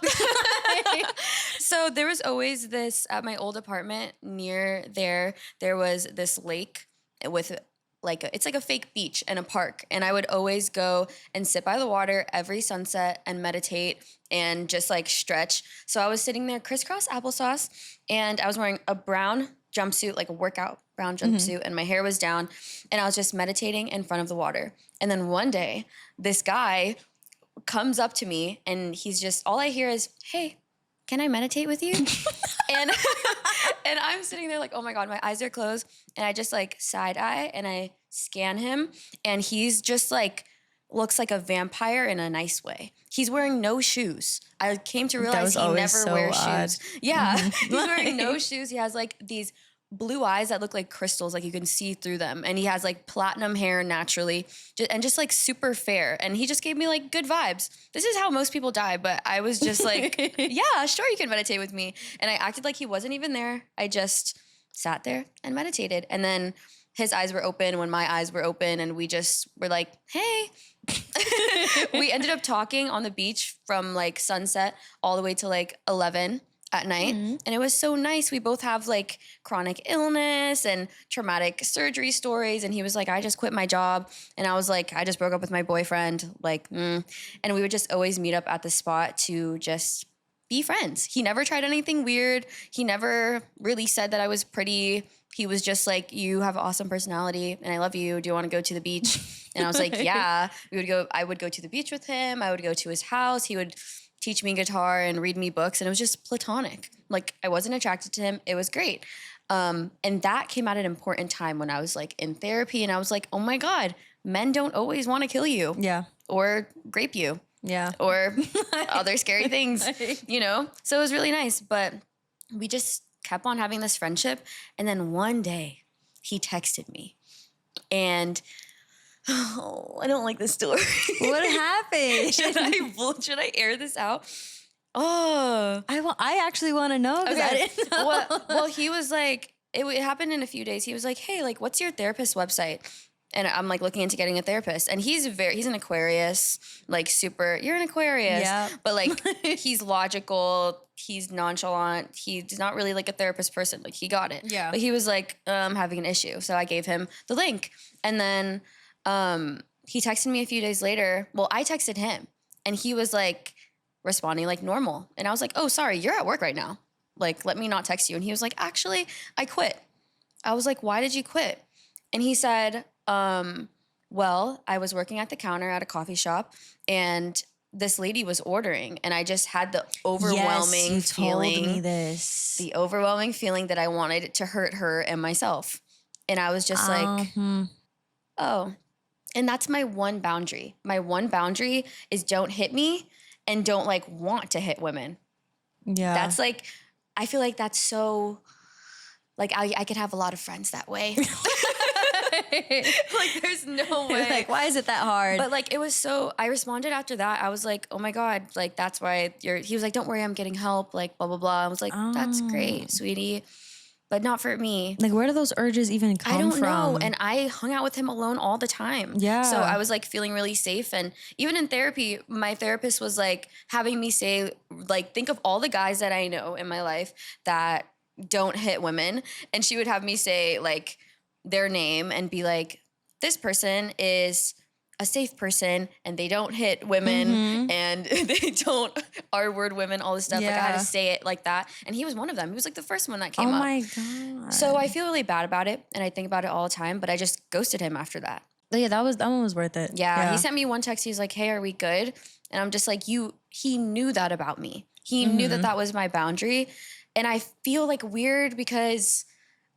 So there was always this... At my old apartment near there was this lake with... it's like a fake beach and a park. And I would always go and sit by the water every sunset and meditate and just like stretch. So I was sitting there crisscross applesauce and I was wearing a brown jumpsuit, like a workout brown jumpsuit, and my hair was down. And I was just meditating in front of the water. And then one day, this guy comes up to me and he's just, all I hear is, "Hey, can I meditate with you?" and I'm sitting there like, oh my God, my eyes are closed. And I just like side eye and I scan him. And he's just like, looks like a vampire in a nice way. He's wearing no shoes. I came to realize he never wears shoes. Yeah, he's wearing no shoes. He has like these blue eyes that look like crystals, like you can see through them. And he has like platinum hair naturally and just like super fair. And he just gave me like good vibes. This is how most people die, but I was just like, yeah, sure, you can meditate with me. And I acted like he wasn't even there. I just sat there and meditated. And then his eyes were open when my eyes were open and we just were like, hey. We ended up talking on the beach from like sunset all the way to like 11 at night. And it was so nice. We both have like chronic illness and traumatic surgery stories. And he was like, I just quit my job. And I was like, I just broke up with my boyfriend. And we would just always meet up at the spot to just be friends. He never tried anything weird. He never really said that I was pretty. He was just like, you have an awesome personality and I love you. Do you want to go to the beach? And I was like, yeah. I would go to the beach with him. I would go to his house. He would teach me guitar and read me books. And it was just platonic. Like, I wasn't attracted to him. It was great. And that came at an important time when I was like in therapy, and I was like, oh my God, men don't always want to kill you. Yeah. Or rape you. Yeah. Or other scary things, you know? So it was really nice. But we just kept on having this friendship. And then one day he texted me, and I don't like this story. What happened? Should I air this out? Oh, I actually want to know. Okay. I didn't know. Well, he was like, it happened in a few days. He was like, hey, like, what's your therapist's website? And I'm like looking into getting a therapist. And he's an Aquarius, like super, you're an Aquarius. Yeah. But like, he's logical. He's nonchalant. He's not really like a therapist person. Like, he got it. Yeah. But he was like, having an issue. So I gave him the link. And then he texted me a few days later. Well, I texted him, and he was like responding like normal. And I was like, oh, sorry, you're at work right now. Like, let me not text you. And he was like, actually, I quit. I was like, why did you quit? And he said, well, I was working at the counter at a coffee shop, and this lady was ordering, and I just had the overwhelming feeling. Told me this. The overwhelming feeling that I wanted to hurt her and myself. And I was just like, oh. And that's my one boundary. My one boundary is don't hit me and don't like want to hit women. Yeah. That's like, I feel like that's so, like I could have a lot of friends that way. Like, there's no way. Like, why is it that hard? But like, it was so, I responded after that. I was like, oh my God, like, that's why he was like, don't worry, I'm getting help, like, blah, blah, blah. I was like, that's great, sweetie. But not for me. Like, where do those urges even come from? I don't know. And I hung out with him alone all the time. Yeah. So I was like feeling really safe. And even in therapy, my therapist was like having me say, like, think of all the guys that I know in my life that don't hit women. And she would have me say like their name and be like, this person is a safe person and they don't hit women and they don't R-word women, all this stuff. Yeah. Like, I had to say it like that. And he was one of them. He was like the first one that came up. Oh my God. So I feel really bad about it, and I think about it all the time, but I just ghosted him after that. Yeah, that one was worth it. Yeah. He sent me one text. He's like, hey, are we good? And I'm just like, he knew that about me. He knew that was my boundary. And I feel like weird because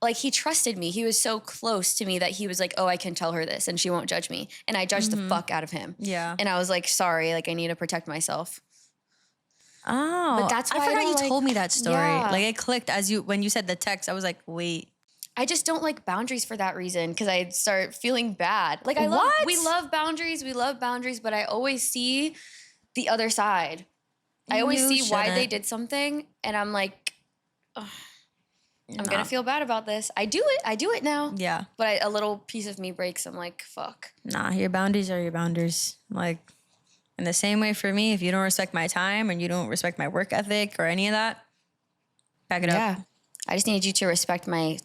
like he trusted me. He was so close to me that he was like, oh, I can tell her this and she won't judge me. And I judged the fuck out of him. Yeah. And I was like, sorry, like I need to protect myself. Oh, But that's why I forgot you like, told me that story. Yeah. Like, it clicked when you said the text. I was like, wait. I just don't like boundaries for that reason because I start feeling bad. Like we love boundaries, but I always see the other side. I always see why they did something, and I'm like, ugh, I'm gonna feel bad about this. I do it now. Yeah. But a little piece of me breaks. I'm like, fuck. Nah, your boundaries are your boundaries. Like, in the same way for me, if you don't respect my time and you don't respect my work ethic or any of that, back it up. I just need you to respect my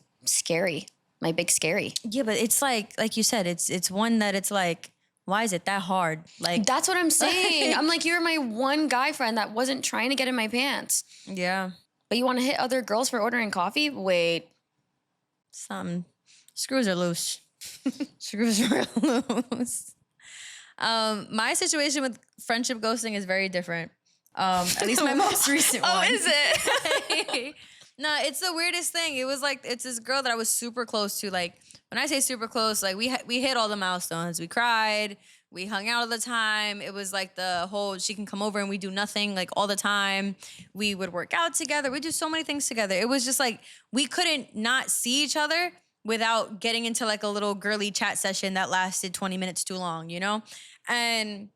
big scary. Yeah, but it's like you said, it's one that it's like, why is it that hard? Like, that's what I'm saying. I'm like, you're my one guy friend that wasn't trying to get in my pants. Yeah. But you want to hit other girls for ordering coffee? Wait. Some screws are loose. Screws are loose. My situation with friendship ghosting is very different. At least my most recent one. Oh, is it? No, it's the weirdest thing. It was like, it's this girl that I was super close to. Like, when I say super close, like we hit all the milestones. We cried. We hung out all the time. It was like the whole, she can come over and we do nothing like all the time. We would work out together. We do so many things together. It was just like, we couldn't not see each other without getting into like a little girly chat session that lasted 20 minutes too long, you know? And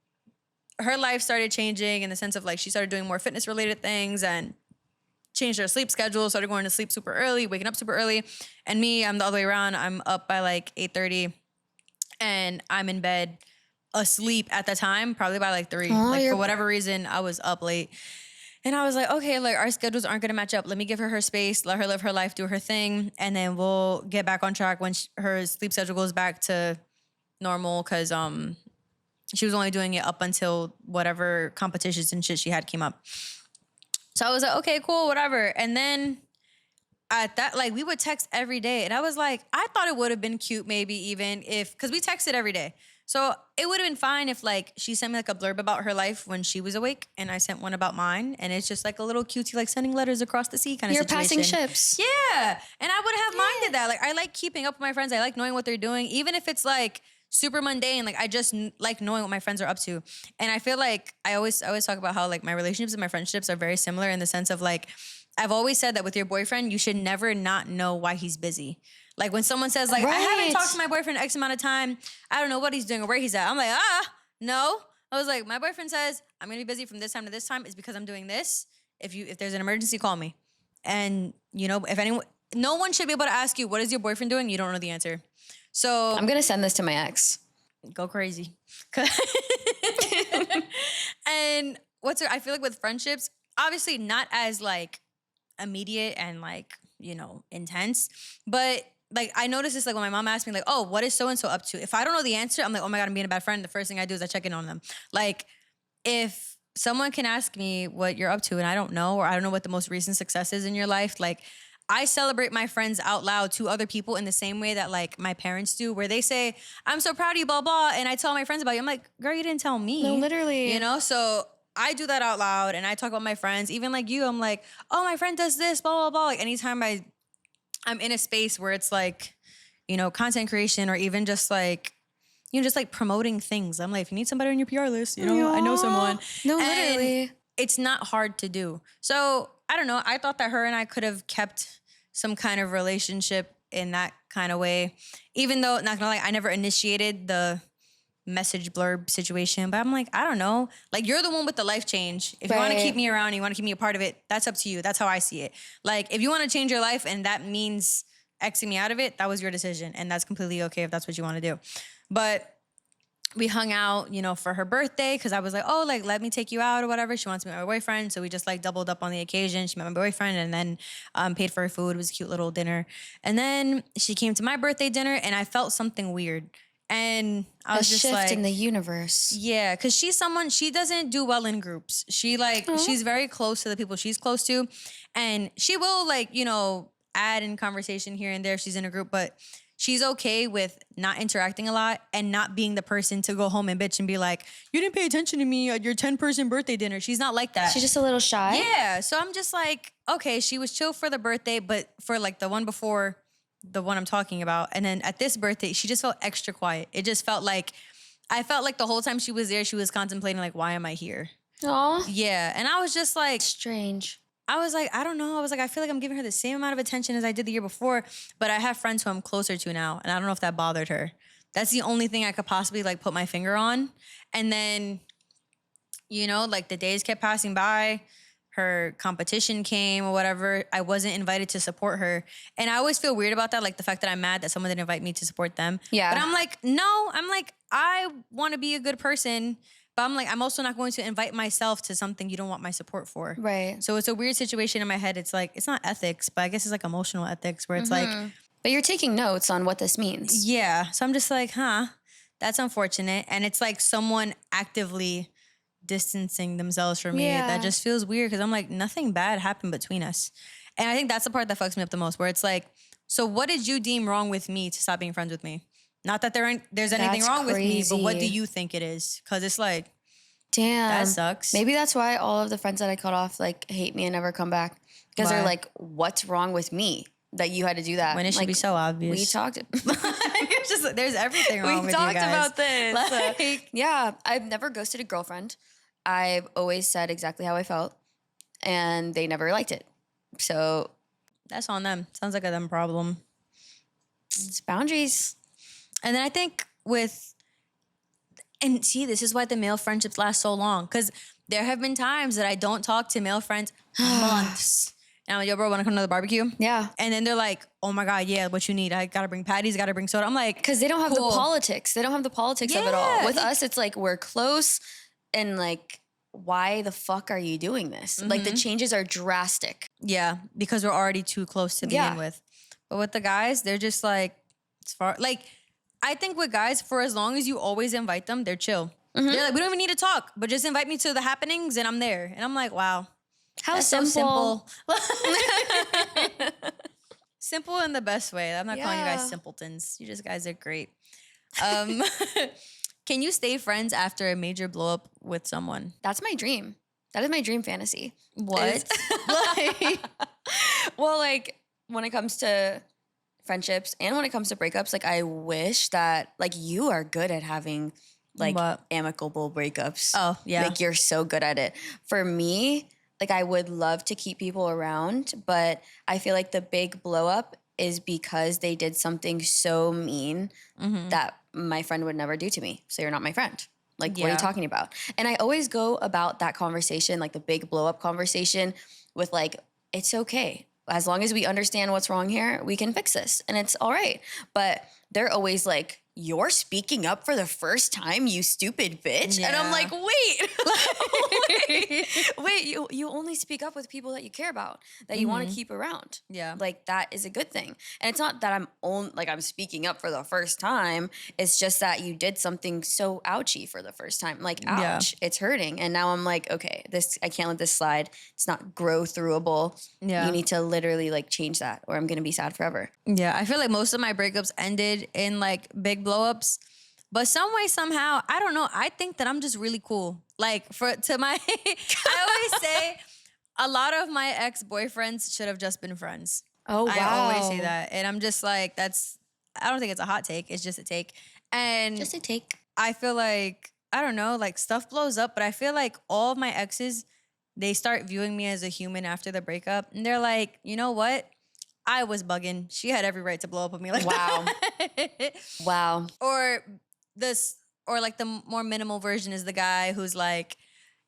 her life started changing in the sense of like, she started doing more fitness related things and changed her sleep schedule, started going to sleep super early, waking up super early. And me, I'm the other way around. I'm up by like 8:30 and I'm in bed asleep at the time, probably by like 3. Like for whatever reason, I was up late. And I was like, okay, like our schedules aren't gonna match up. Let me give her space, let her live her life, do her thing. And then we'll get back on track when her sleep schedule goes back to normal. Cause she was only doing it up until whatever competitions and shit she had came up. So I was like, okay, cool, whatever. And then at that, like, we would text every day. And I was like, I thought it would have been cute maybe even if, because we texted every day. So it would have been fine if like she sent me like a blurb about her life when she was awake and I sent one about mine. And it's just like a little cutesy, like sending letters across the sea kind of situation. You're passing ships. Yeah. And I would have minded that. Like I like keeping up with my friends. I like knowing what they're doing. Even if it's like super mundane, like I just like knowing what my friends are up to. And I feel like I always talk about how like my relationships and my friendships are very similar in the sense of like, I've always said that with your boyfriend, you should never not know why he's busy. Like when someone says like, I haven't talked to my boyfriend X amount of time. I don't know what he's doing or where he's at. I'm like, no. I was like, my boyfriend says I'm going to be busy from this time to this time. It's because I'm doing this. If there's an emergency, call me. And you know, if anyone, no one should be able to ask you, what is your boyfriend doing? You don't know the answer. So I'm going to send this to my ex. Go crazy. And I feel like with friendships, obviously not as like immediate and like, you know, intense, but like I noticed this like when my mom asked me like, oh, what is so-and-so up to? If I don't know the answer, I'm like, oh my God, I'm being a bad friend. The first thing I do is I check in on them. Like if someone can ask me what you're up to and I don't know, or I don't know what the most recent success is in your life, like I celebrate my friends out loud to other people in the same way that like my parents do, where they say, I'm so proud of you, blah, blah. And I tell my friends about you. I'm like, girl, you didn't tell me. No, literally. You know, so I do that out loud and I talk about my friends. Even like you, I'm like, oh, my friend does this, blah, blah, blah. Like anytime I'm in a space where it's like, you know, content creation or even just like, you know, just like promoting things. I'm like, if you need somebody on your PR list, you know, I know someone. No, and literally. It's not hard to do. So I don't know. I thought that her and I could have kept some kind of relationship in that kind of way. Even though, not gonna lie, I never initiated the message blurb situation, but I'm like, I don't know. Like you're the one with the life change. If you want to keep me around, you want to keep me a part of it, that's up to you. That's how I see it. Like if you want to change your life and that means Xing me out of it, that was your decision. And that's completely okay if that's what you want to do. But we hung out, you know, for her birthday because I was like, oh, like, let me take you out or whatever. She wants to meet my boyfriend. So we just like doubled up on the occasion. She met my boyfriend and then paid for her food. It was a cute little dinner. And then she came to my birthday dinner and I felt something weird. And I was just shift like, in the universe. Yeah, because she's someone, she doesn't do well in groups. She like, she's very close to the people she's close to. And she will like, you know, add in conversation here and there if she's in a group, but she's okay with not interacting a lot and not being the person to go home and bitch and be like, you didn't pay attention to me at your 10-person birthday dinner. She's not like that. She's just a little shy. Yeah. So I'm just like, okay, she was chill for the birthday, but for like the one before the one I'm talking about. And then at this birthday, she just felt extra quiet. It just felt like, I felt like the whole time she was there, she was contemplating like, why am I here? Aw. Yeah. And I was just like, Strange. I was like, I don't know. I was like, I feel like I'm giving her the same amount of attention as I did the year before, but I have friends who I'm closer to now, and I don't know if that bothered her. That's the only thing I could possibly like put my finger on. And then, you know, like the days kept passing by. Her competition came or whatever. I wasn't invited to support her. And I always feel weird about that, like the fact that I'm mad that someone didn't invite me to support them. Yeah. But I'm like, no, I'm like, I want to be a good person. But I'm like, I'm also not going to invite myself to something you don't want my support for. Right. So it's a weird situation in my head. It's like, it's not ethics, but I guess it's like emotional ethics where it's like. But you're taking notes on what this means. Yeah. So I'm just like, that's unfortunate. And it's like someone actively distancing themselves from me. Yeah. That just feels weird because I'm like, nothing bad happened between us. And I think that's the part that fucks me up the most, where it's like, so what did you deem wrong with me to stop being friends with me? Not that there's anything That's wrong with me, but what do crazy. you think it is? Because it's like, Damn. that sucks. Maybe that's why all of the friends that I cut off like hate me and never come back. Because they're Why? like, what's wrong with me that you had to do that? When it should like, be so obvious. We talked. It's just, there's everything wrong with you guys. We talked about this. Like, Yeah, I've never ghosted a girlfriend. I've always said exactly how I felt, and they never liked it. So that's on them. Sounds like a them problem. it's boundaries. And then I think and see, this is why the male friendships last so long. Because there have been times that I don't talk to male friends months. And I'm like, yo, bro, want to come to the barbecue? Yeah. And then they're like, oh my God, yeah, what you need? I got to bring patties, got to bring soda. I'm like, Because they don't have cool. the politics. They don't have the politics of it all. Yeah. With us, it's like we're close and like, why the fuck are you doing this? Like the changes are drastic. Yeah, because we're already too close to begin with. But with the guys, they're just like, as far, like, I think with guys, for as long as you always invite them, they're chill. They're like, we don't even need to talk, but just invite me to the happenings and I'm there. And I'm like, wow, How That's so simple. Simple in the best way. I'm not calling you guys Yeah. simpletons. You just guys are great. Um, can you stay friends after a major blow up with someone? That's my dream. That is my dream fantasy. What? Well, like when it comes to friendships and when it comes to breakups, like I wish that like you are good at having like What? amicable breakups. Oh, yeah. Like you're so good at it. For me, like I would love to keep people around, but I feel like the big blow up is because they did something so mean that my friend would never do to me. So you're not my friend. Like, what are Yeah. you talking about? And I always go about that conversation, like the big blow up conversation, with like, it's okay. As long as we understand what's wrong here, we can fix this and it's all right. But they're always like, you're speaking up for the first time, you stupid bitch. And I'm Yeah. like, wait, you only speak up with people that you care about, that you want to keep around. Yeah. Like that is a good thing. And it's not that I'm speaking up for the first time. It's just that you did something so ouchy for the first time. Like, Yeah. ouch, it's hurting. And now I'm like, okay, I can't let this slide. It's not grow throughable. Yeah. You need to literally like change that or I'm going to be sad forever. Yeah, I feel like most of my breakups ended in like big blow-ups. But some way, somehow, I don't know. I think that I'm just really cool. Like I always say a lot of my ex-boyfriends should have just been friends. Oh, wow. I always say that. And I'm just like, I don't think it's a hot take. It's just a take. And Just a take. I feel like, I don't know, like stuff blows up, but I feel like all of my exes, they start viewing me as a human after the breakup. And they're like, you know what? I was bugging. She had every right to blow up with me like Wow. that. Wow. Or like the more minimal version is the guy who's like,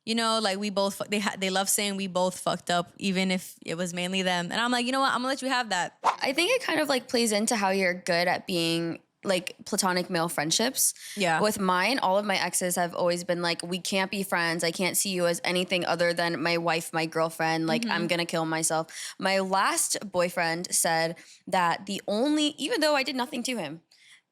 you know, like we both, they love saying we both fucked up, even if it was mainly them. And I'm like, you know what? I'm gonna let you have that. I think it kind of like plays into how you're good at being like platonic male friendships. Yeah. With mine, all of my exes have always been like, we can't be friends. I can't see you as anything other than my wife, my girlfriend. Like, I'm going to kill myself. My last boyfriend said that even though I did nothing to him,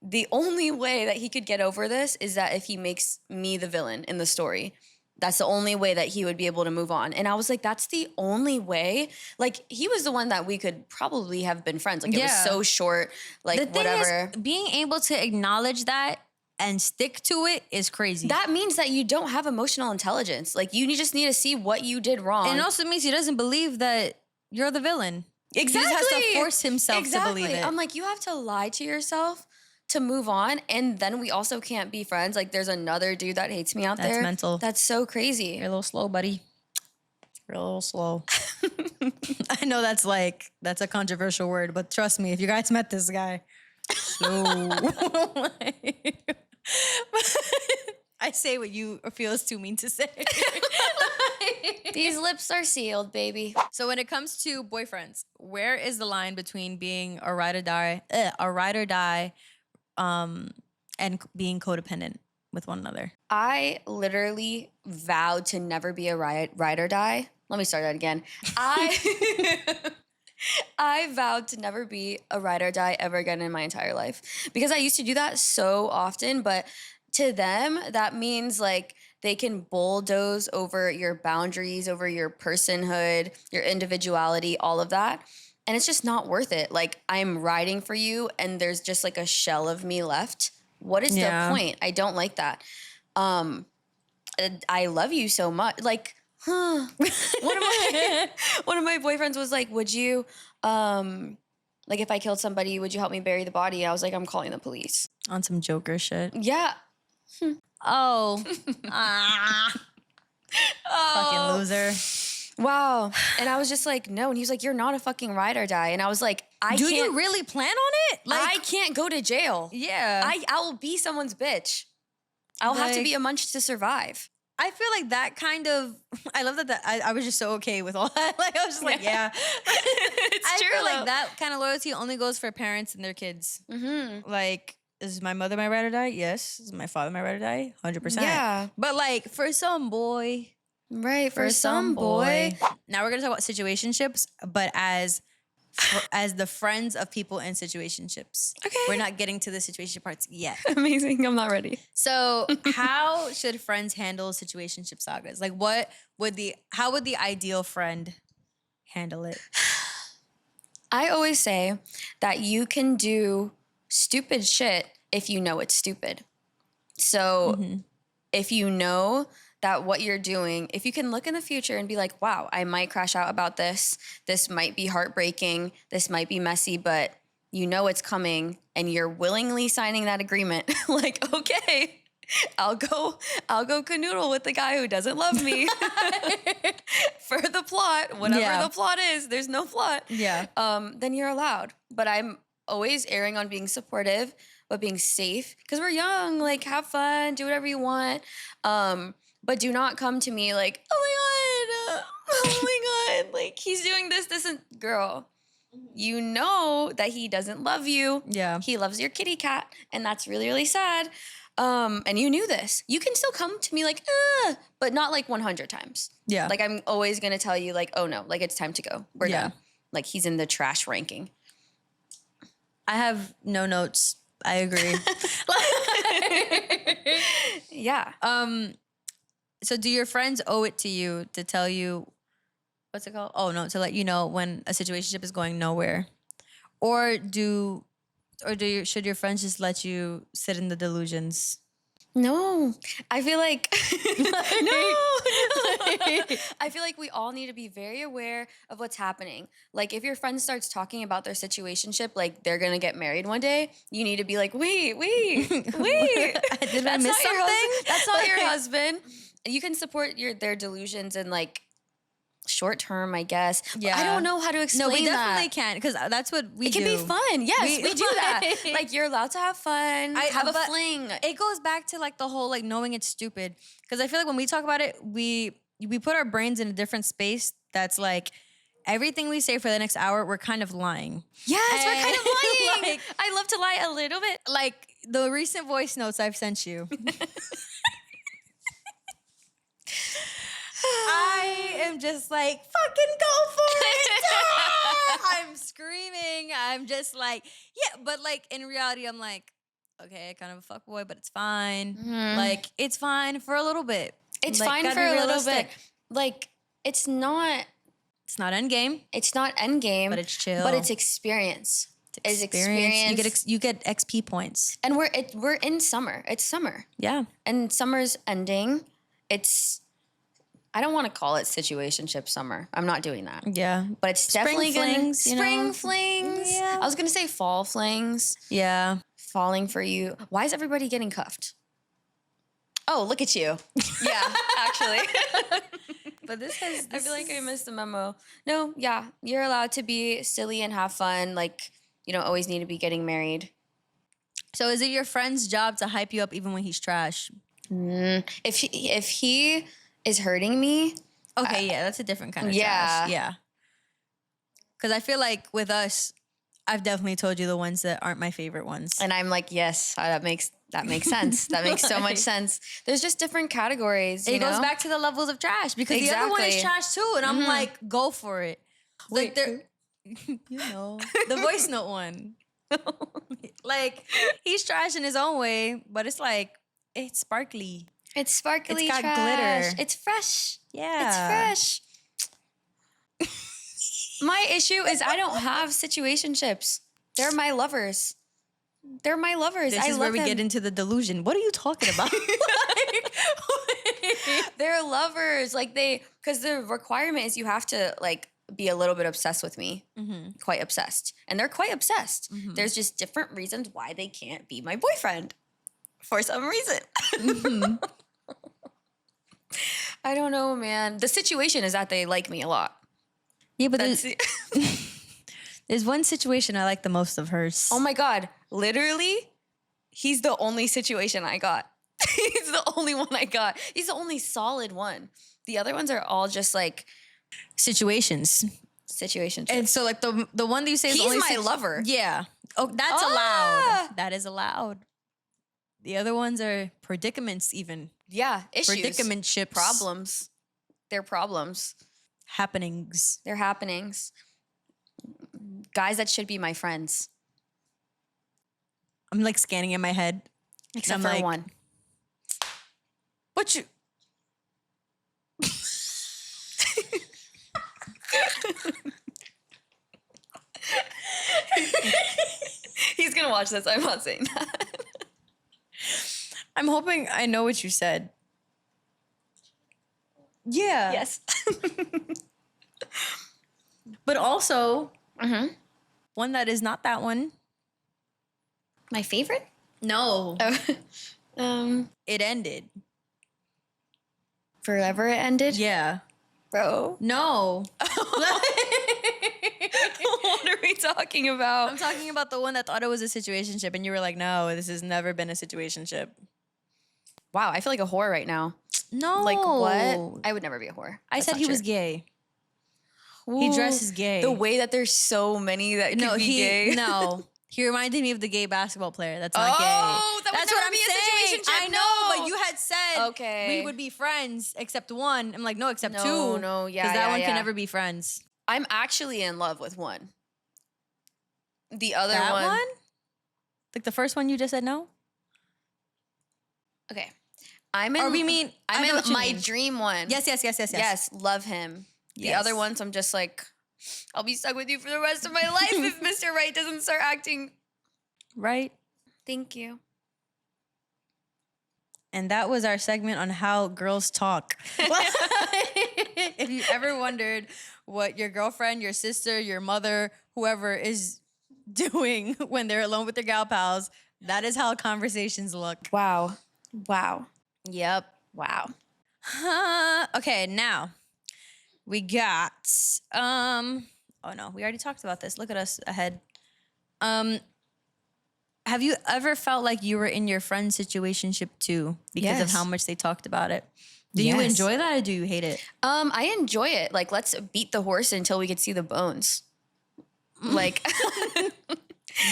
the only way that he could get over this is that if he makes me the villain in the story. That's the only way that he would be able to move on. And I was like, that's the only way. Like, he was the one that we could probably have been friends. Like, it was so short, like, The thing whatever. is, being able to acknowledge that and stick to it is crazy. That means that you don't have emotional intelligence. Like, you just need to see what you did wrong. and it also means he doesn't believe that you're the villain. Exactly. He just has to force himself to believe it. I'm like, you have to lie to yourself to move on, and then we also can't be friends. Like, there's another dude that hates me out there. That's mental. That's so crazy. You're a little slow, buddy. You're a little slow. I know that's a controversial word, but trust me, if you guys met this guy, slow. I say what you feel is too mean to say. These lips are sealed, baby. So when it comes to boyfriends, where is the line between being a ride or die, and being codependent with one another? I literally vowed to never be a ride or die. Let me start that again. I vowed to never be a ride or die ever again in my entire life because I used to do that so often. But to them, that means like they can bulldoze over your boundaries, over your personhood, your individuality, all of that. And it's just not worth it. Like, I'm riding for you and there's just like a shell of me left. What is the point? I don't like that. I love you so much. Like, one of my boyfriends was like, would you, like if I killed somebody, would you help me bury the body? I was like, I'm calling the police. On some Joker shit. Yeah. Oh. Fucking loser. Wow. And I was just like, no. And he was like, you're not a fucking ride or die. And I was like, Do you really plan on it? I can't go to jail. Yeah. I will be someone's bitch. I'll have to Like- be a munch to survive. I feel like that kind of, I love that I was just so okay with all that. Like, I was just like, yeah. It's I true. feel like that kind of loyalty only goes for parents and their kids. Mm-hmm. Like, is my mother my ride or die? Yes. Is my father my ride or die? 100%. Yeah. But like, for some boy. Right. For some boy. Now we're going to talk about situationships, but as as the friends of people in situationships. Okay. We're not getting to the situationship parts yet. Amazing. I'm not ready. So how should friends handle situationship sagas? Like how would the ideal friend handle it? I always say that you can do stupid shit if you know it's stupid. So if you know that what you're doing, if you can look in the future and be like, wow, I might crash out about this. This might be heartbreaking. This might be messy, but you know it's coming and you're willingly signing that agreement. Like, okay, I'll go canoodle with the guy who doesn't love me for the plot, whatever the plot is. There's no plot. Yeah. Then you're allowed. But I'm always erring on being supportive, but being safe because we're young. Like, have fun, do whatever you want. But do not come to me like, oh my God, like he's doing this and girl. You know that he doesn't love you. Yeah. He loves your kitty cat, and that's really, really sad. And you knew this. You can still come to me like, but not like 100 times. Yeah. Like I'm always gonna tell you like, oh no, like it's time to go. We're done. Like he's in the trash ranking. I have no notes. I agree. Yeah. So do your friends owe it to you to tell you, what's it called? Oh no, to let you know when a situationship is going nowhere, or should your friends just let you sit in the delusions? No, I feel like no. I feel like we all need to be very aware of what's happening. Like if your friend starts talking about their situationship, like they're gonna get married one day, you need to be like, wait. Did I miss something? That's not your husband. You can support their delusions and like short term, I guess. Yeah. I don't know how to explain that. No, we definitely can because that's what we do. It can be fun. Yes, we do that. Like you're allowed to have fun, have a fling. It goes back to like the whole like knowing it's stupid. Because I feel like when we talk about it, we put our brains in a different space that's like everything we say for the next hour, we're kind of lying. Yes, we're kind of lying. Like, I love to lie a little bit. Like the recent voice notes I've sent you. I am just like, fucking go for it. I'm screaming. I'm just like, yeah. But like in reality, I'm like, okay, kind of a fuckboy, but it's fine. Like it's fine for a little bit. It's like, fine for a little bit. Like it's not endgame. It's not endgame. But it's chill. But it's experience. It's experience. You get XP points. And we're in summer. It's summer. Yeah. And summer's ending. I don't want to call it situationship summer. I'm not doing that. Yeah. But it's definitely flings, spring flings. Yeah. I was going to say fall flings. Yeah. Falling for you. Why is everybody getting cuffed? Oh, look at you. Yeah, actually. But I feel like I missed the memo. No, yeah. You're allowed to be silly and have fun. Like, you don't always need to be getting married. So is it your friend's job to hype you up even when he's trash? If he is hurting me. Okay, yeah, that's a different kind of trash. Yeah. Because I feel like with us, I've definitely told you the ones that aren't my favorite ones. And I'm like, yes, that makes sense. That makes so much sense. There's just different categories. It goes back to the levels of trash because the other one is trash too. And I'm like, go for it. Like they're, you know, the voice note one. Like he's trash in his own way, but it's like, it's sparkly. It's sparkly. It's got trash. glitter. It's fresh. Yeah. It's fresh. My issue is I don't have situationships. They're my lovers. They're my lovers. This is where we get into the delusion. What are you talking about? They're lovers. Like because the requirement is you have to like be a little bit obsessed with me. Quite obsessed. And they're quite obsessed. There's just different reasons why they can't be my boyfriend. For some reason. I don't know, man. The situation is that they like me a lot. Yeah, but there's one situation I like the most of hers. Oh my God. Literally, he's the only situation I got. He's the only one I got. He's the only solid one. The other ones are all just like situations. And so like the one that you say is he's only my lover. Yeah. Oh, that's allowed. That is allowed. The other ones are predicaments even. Yeah, issues. Predicamentship. Problems. They're problems. Happenings. They're happenings. guys that should be my friends. I'm like scanning in my head. Except I'm for like, one. What you? He's gonna watch this. I'm not saying that. I'm hoping I know what you said. Yeah. Yes. But also, Mm-hmm. one that is not that one. My favorite? No. Oh. It ended. Forever it ended? Yeah. Bro. No. What are we talking about? I'm talking about the one that thought it was a situationship and you were like, no, this has never been a situationship. Wow, I feel like a whore right now. No. Like, what? I would never be a whore. I That's said not he true. was gay. Ooh, He dresses gay. The way that there's so many that could be gay. No. He reminded me of the gay basketball player. That's not gay. Oh, that would That's never what I'm be a saying. situationship. I know, but No. you had said Okay. we would be friends except one. I'm like, no, except No, two. no, yeah, Because that yeah, one yeah. can never be friends. I'm actually in love with one. The other That one. Like the first one you just said no? Okay. I'm in. Or we mean, I I'm know in what you my mean. dream one. Yes. Yes, love him. The Yes. other ones, I'm just like, I'll be stuck with you for the rest of my life if Mr. Right doesn't start acting. Right? Thank you. And that was our segment on how girls talk. If you ever wondered what your girlfriend, your sister, your mother, whoever is doing when they're alone with their gal pals, that is how conversations look. Wow. Yep. Wow. Okay, now we got oh no, we already talked about this. Look at us ahead. Have you ever felt like you were in your friend's situationship too because of Yes. how much they talked about it? Do you Yes. enjoy that or do you hate it? I enjoy it. Like, let's beat the horse until we could see the bones. Like,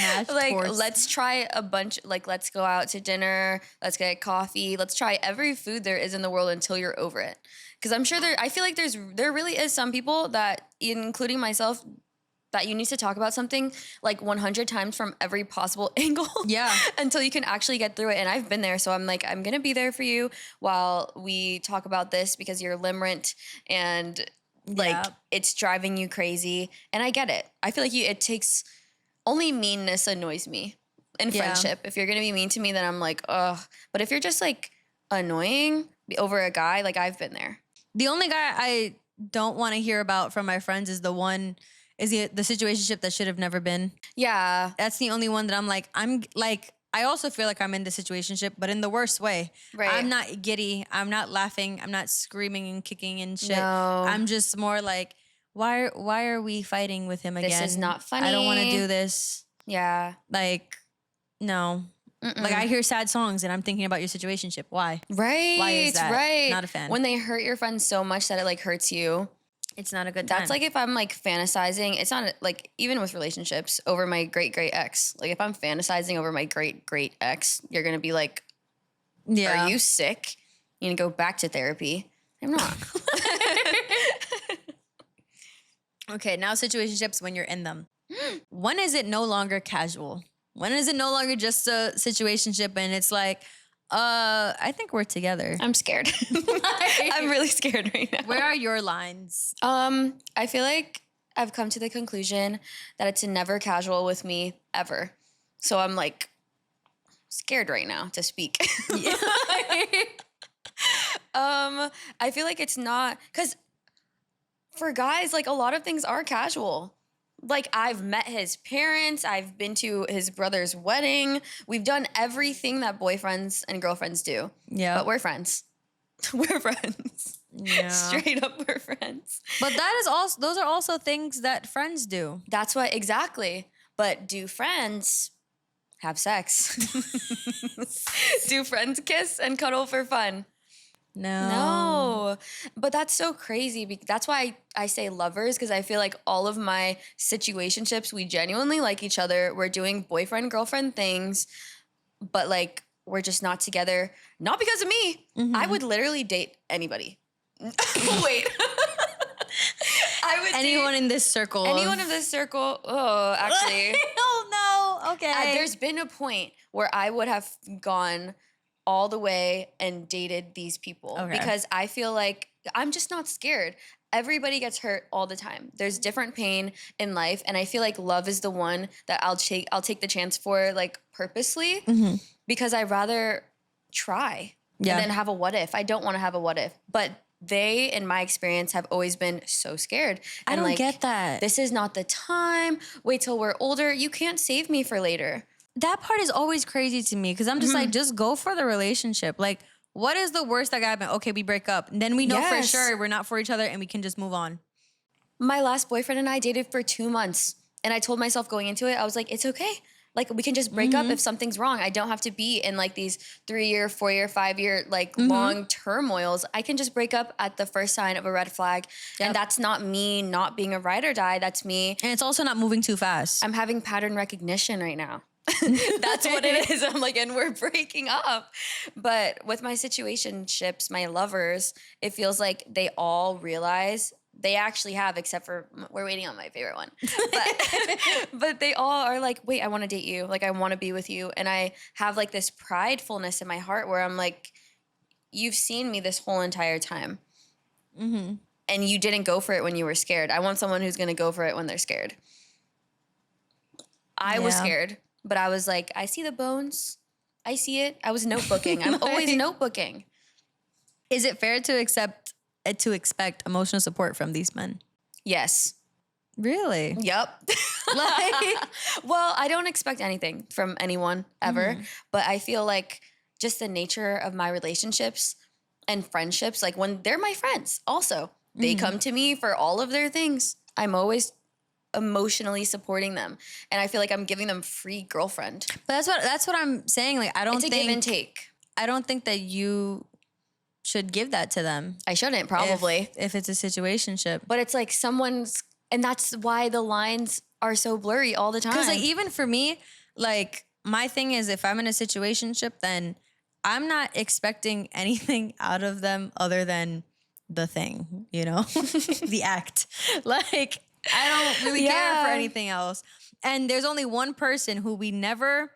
Mashed like horse. let's try a bunch. Like, let's go out to dinner. Let's get coffee. Let's try every food there is in the world until you're over it. Because I'm sure I feel like there really is some people that, including myself, that you need to talk about something like 100 times from every possible angle. Yeah. Until you can actually get through it. And I've been there. So I'm like, I'm going to be there for you while we talk about this because you're limerent and like Yeah. it's driving you crazy. And I get it. I feel like it takes only meanness annoys me in Yeah. friendship. If you're going to be mean to me, then I'm like, ugh. But if you're just like annoying over a guy, like I've been there. The only guy I don't want to hear about from my friends is the situationship that should have never been. Yeah. That's the only one that I'm like, I also feel like I'm in the situationship, but in the worst way. Right. I'm not giddy. I'm not laughing. I'm not screaming and kicking and shit. No. I'm just more like, why are we fighting with him again? This is not funny. I don't want to do this. Yeah. Like, no. Mm-mm. Like I hear sad songs and I'm thinking about your situationship. Why? Right. Why is that? Right. Not a fan. When they hurt your friends so much that it like hurts you. It's not a good time. That's like if I'm like fantasizing, it's not like even with relationships over my great ex. Like if I'm fantasizing over my great ex, you're gonna be like, yeah. are you sick? You need to go back to therapy. I'm not. Okay, now situationships when you're in them. When is it no longer casual? When is it no longer just a situationship and it's like, I think we're together. I'm scared. I'm really scared right now. Where are your lines? I feel like I've come to the conclusion that it's never casual with me ever. So I'm like scared right now to speak. I feel like it's not, because for guys, like a lot of things are casual. Like I've met his parents, I've been to his brother's wedding. We've done everything that boyfriends and girlfriends do. Yeah. But we're friends. We're friends. Yeah. Straight up, we're friends. But that is also, those are also things that friends do. That's what, exactly. But do friends have sex? Do friends kiss and cuddle for fun? No. But that's so crazy. That's why I say lovers, because I feel like all of my situationships, we genuinely like each other. We're doing boyfriend, girlfriend things, but like we're just not together. Not because of me. Mm-hmm. I would literally date anybody. Wait. I would anyone date in this circle. anyone in this circle. Oh, actually. Oh no. Okay. There's been a point where I would have gone all the way and dated these people because I feel like I'm just not scared. Everybody gets hurt all the time. There's different pain in life, and I feel like love is the one that I'll take the chance for, like, purposely, because I'd rather try and then have a what if. I don't want to have a what if, but they, in my experience, have always been so scared. I don't get that. This is not the time. Wait till we're older. You can't save me for later. That part is always crazy to me because I'm just like, just go for the relationship. Like, what is the worst that could happen? Okay, we break up. And then we know for sure we're not for each other and we can just move on. My last boyfriend and I dated for 2 months. And I told myself going into it, I was like, it's okay. Like, we can just break up if something's wrong. I don't have to be in, like, these 3-year, 4-year, 5-year, like, long turmoils. I can just break up at the first sign of a red flag. Yep. And that's not me not being a ride or die. That's me. And it's also not moving too fast. I'm having pattern recognition right now. That's what it is. I'm like, and we're breaking up. But with my situationships, my lovers, it feels like they all realize they actually have, except for we're waiting on my favorite one. But they all are like, wait, I want to date you. Like, I want to be with you. And I have like this pridefulness in my heart where I'm like, you've seen me this whole entire time. And you didn't go for it when you were scared. I want someone who's going to go for it when they're scared. I was scared. But I was like, I see the bones. I see it. I was notebooking. I'm always notebooking. Is it fair to expect emotional support from these men? Yes. Really? Yep. Well, I don't expect anything from anyone ever. But I feel like just the nature of my relationships and friendships, like when they're my friends also, they come to me for all of their things. I'm always emotionally supporting them, and I feel like I'm giving them free girlfriend. But that's what I'm saying. Like, I don't think give and take. I don't think that you should give that to them. I shouldn't, probably, if it's a situationship. But it's like someone's, and that's why the lines are so blurry all the time. Because like even for me, like my thing is, if I'm in a situationship, then I'm not expecting anything out of them other than the thing, you know, the act. Like, I don't really care for anything else. And there's only one person who we never,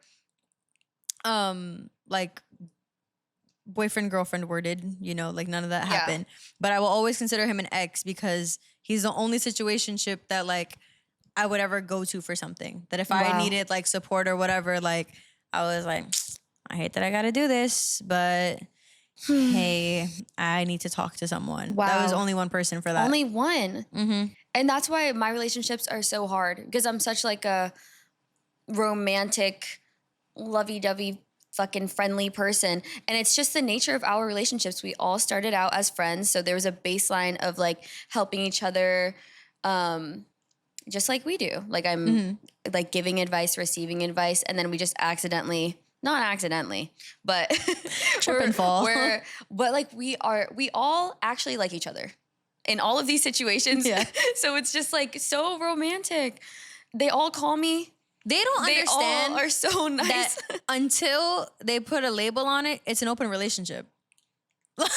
like, boyfriend, girlfriend worded, you know, like none of that happened. But I will always consider him an ex because he's the only situationship that, like, I would ever go to for something. That if I needed, like, support or whatever, like, I was like, I hate that I got to do this, but hey, I need to talk to someone. Wow. That was only one person for that. Only one. And that's why my relationships are so hard, because I'm such like a romantic, lovey-dovey, fucking friendly person. And it's just the nature of our relationships. We all started out as friends. So there was a baseline of like helping each other, just like we do. Like I'm like giving advice, receiving advice. And then we just not accidentally, but trip and fall. But like we all actually like each other in all of these situations. Yeah. So it's just like so romantic. They all call me. They don't understand. They all are so nice. That until they put a label on it, it's an open relationship. Like,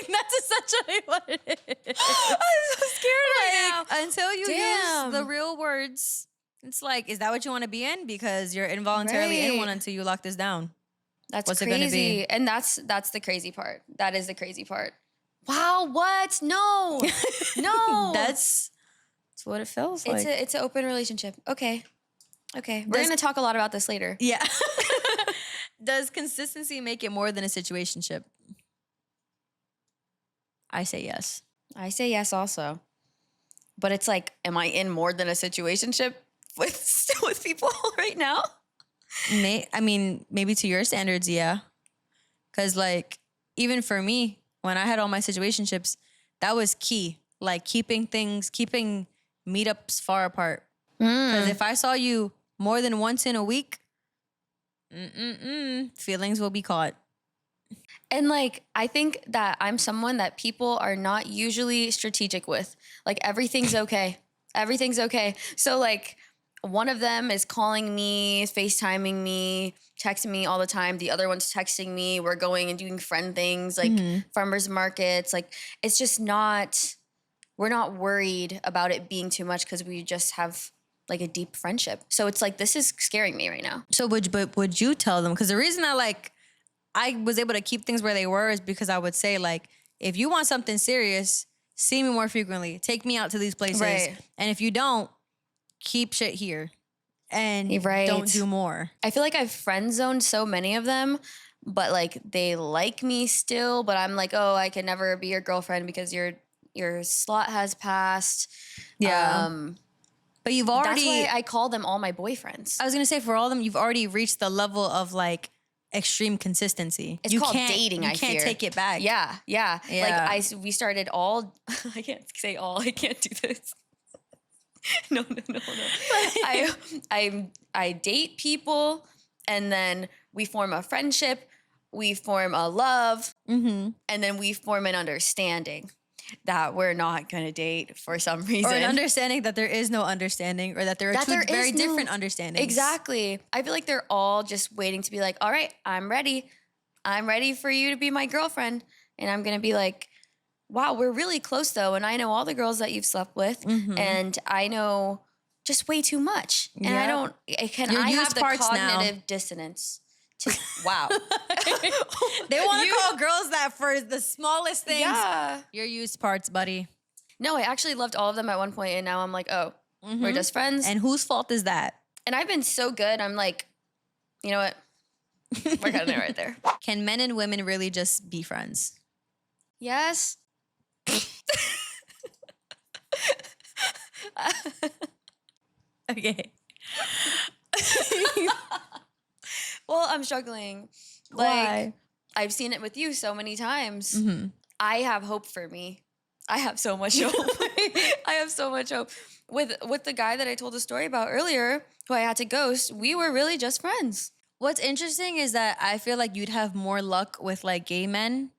that's essentially what it is. I'm so scared right now. Until you use the real words, it's like, is that what you want to be in? Because you're involuntarily in one until you lock this down. That's What's crazy. It gonna be? And that's the crazy part. That is the crazy part. Wow, what? No. No. That's what it feels like. It's an open relationship. Okay. We're going to talk a lot about this later. Yeah. Does consistency make it more than a situationship? I say yes. I say yes also. But it's like, am I in more than a situationship with people right now? I mean, maybe to your standards, yeah. Because like, even for me, when I had all my situationships, that was key. Like keeping meetups far apart. Because if I saw you more than once in a week, feelings will be caught. And like, I think that I'm someone that people are not usually strategic with. Like everything's okay. Everything's okay. So like one of them is calling me, FaceTiming me, texting me all the time. The other one's texting me. We're going and doing friend things like farmers markets. Like it's just not we're not worried about it being too much because we just have like a deep friendship. So it's like, this is scaring me right now. So would you tell them? Because the reason I was able to keep things where they were is because I would say, like, if you want something serious, see me more frequently. Take me out to these places. Right. And if you don't, keep shit here. And Right. don't do more. I feel like I've friend zoned so many of them, but like they like me still, but I'm like, oh, I can never be your girlfriend because your slot has passed. Yeah. But you've already... That's why I call them all my boyfriends. I was going to say, for all of them, you've already reached the level of like extreme consistency. It's called dating, I fear. You can't take it back. Yeah. Like we started all, I can't say all, I can't do this. No. I date people, and then we form a friendship, we form a love, and then we form an understanding that we're not going to date for some reason. Or an understanding that there is no understanding, or that there are two very different understandings. Exactly. I feel like they're all just waiting to be like, all right, I'm ready. I'm ready for you to be my girlfriend. And I'm going to be like, wow, we're really close though. And I know all the girls that you've slept with, and I know just way too much. And I don't, I have the cognitive dissonance. Wow. They want to call girls that for the smallest things. Yeah. Your used parts, buddy. No, I actually loved all of them at one point, and now I'm like, oh, we're just friends. And whose fault is that? And I've been so good. I'm like, you know what? We're cutting it right there. Can men and women really just be friends? Yes. Okay. Well, I'm struggling. Why? I've seen it with you so many times. I have hope for me. I have so much hope. I have so much hope. With the guy that I told the story about earlier, who I had to ghost, we were really just friends. What's interesting is that I feel like you'd have more luck with like gay men,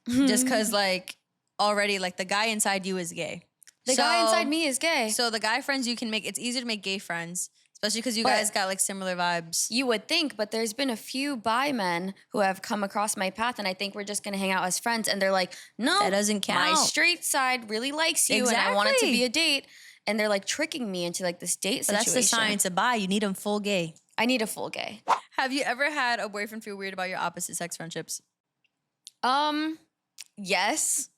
just because like already like the guy inside you is gay. The guy inside me is gay. So the guy friends you can make, it's easier to make gay friends. Especially because you guys got like similar vibes. You would think, but there's been a few bi men who have come across my path, and I think we're just going to hang out as friends. And they're like, no, that doesn't count. My straight side really likes you, and I want it to be a date. And they're like tricking me into like this date situation. That's the science of bi. You need them full gay. I need a full gay. Have you ever had a boyfriend feel weird about your opposite sex friendships? Yes.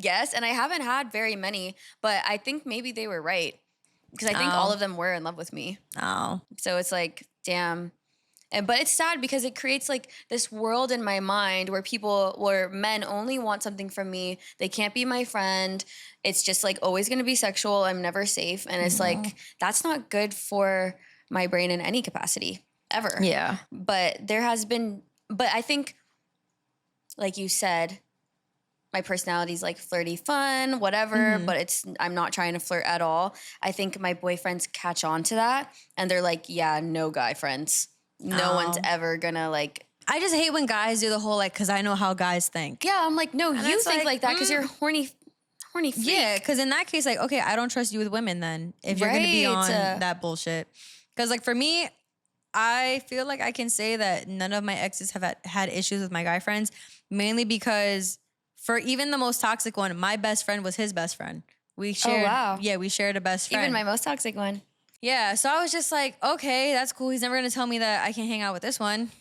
And I haven't had very many, but I think maybe they were right. Because I think all of them were in love with me. Oh. So it's like, damn. But it's sad because it creates like this world in my mind where men only want something from me. They can't be my friend. It's just like always going to be sexual. I'm never safe. And it's like, that's not good for my brain in any capacity ever. Yeah. But I think, like you said, my personality's like flirty fun, whatever, but I'm not trying to flirt at all. I think my boyfriends catch on to that, and they're like, yeah, no guy friends. No one's ever gonna like. I just hate when guys do the whole like, because I know how guys think. Yeah, I'm like, no, and you think like that because you're horny freak. Yeah, because in that case, like, okay, I don't trust you with women then if you're gonna be on that bullshit. Because like for me, I feel like I can say that none of my exes have had issues with my guy friends, mainly because for even the most toxic one, my best friend was his best friend. We shared, we shared a best friend. Even my most toxic one. Yeah, so I was just like, okay, that's cool. He's never gonna tell me that I can't hang out with this one.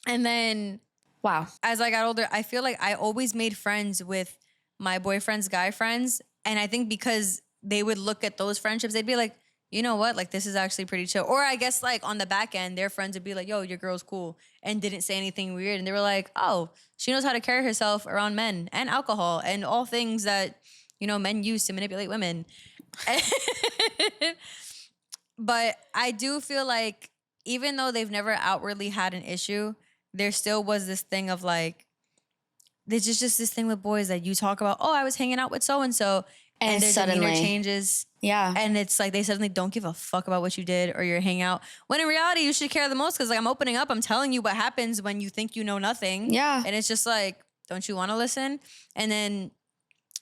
And then, wow, as I got older, I feel like I always made friends with my boyfriend's guy friends. And I think because they would look at those friendships, they'd be like, you know what? Like, this is actually pretty chill. Or I guess like on the back end, their friends would be like, yo, your girl's cool. And didn't say anything weird. And they were like, oh, she knows how to carry herself around men and alcohol and all things that, you know, men use to manipulate women. But I do feel like even though they've never outwardly had an issue, there still was this thing of like, there's just this thing with boys that you talk about, oh, I was hanging out with so-and-so. And their demeanor changes. Yeah. And it's like they suddenly don't give a fuck about what you did or your hangout. When in reality, you should care the most because like I'm opening up. I'm telling you what happens when you think you know nothing. Yeah. And it's just like, don't you want to listen? And then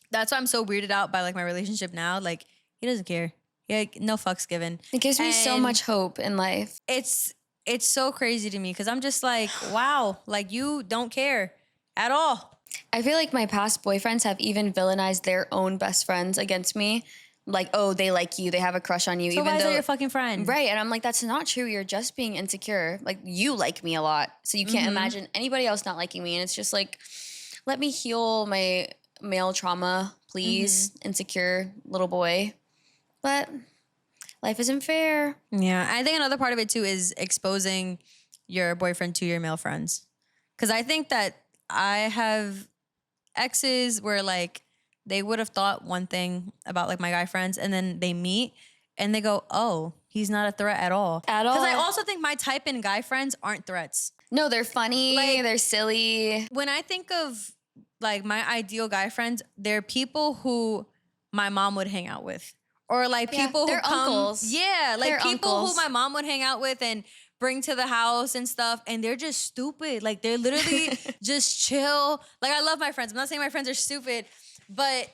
that's why I'm so weirded out by like my relationship now. Like he doesn't care. Yeah, no fucks given. It gives me so much hope in life. It's so crazy to me because I'm just like, wow, like you don't care at all. I feel like my past boyfriends have even villainized their own best friends against me. Like, oh, they like you, they have a crush on you, So even why is though that your fucking friend? right. And I'm like, that's not true. You're just being insecure. Like, you like me a lot, so you can't imagine anybody else not liking me. And it's just like, let me heal my male trauma, please, insecure little boy. But life isn't fair. Yeah, I think another part of it too is exposing your boyfriend to your male friends. Because I think that I have exes where like they would have thought one thing about like my guy friends, and then they meet and they go, "Oh, he's not a threat at all." At all. Because I also think my type in guy friends aren't threats. No, they're funny. Like- they're silly. When I think of like my ideal guy friends, they're people who my mom would hang out with. Or like Yeah, people who they're come, uncles. yeah, like They're people uncles. who my mom would hang out with and bring to the house and stuff, and they're just stupid. Like they're literally just chill. Like I love my friends. I'm not saying my friends are stupid, but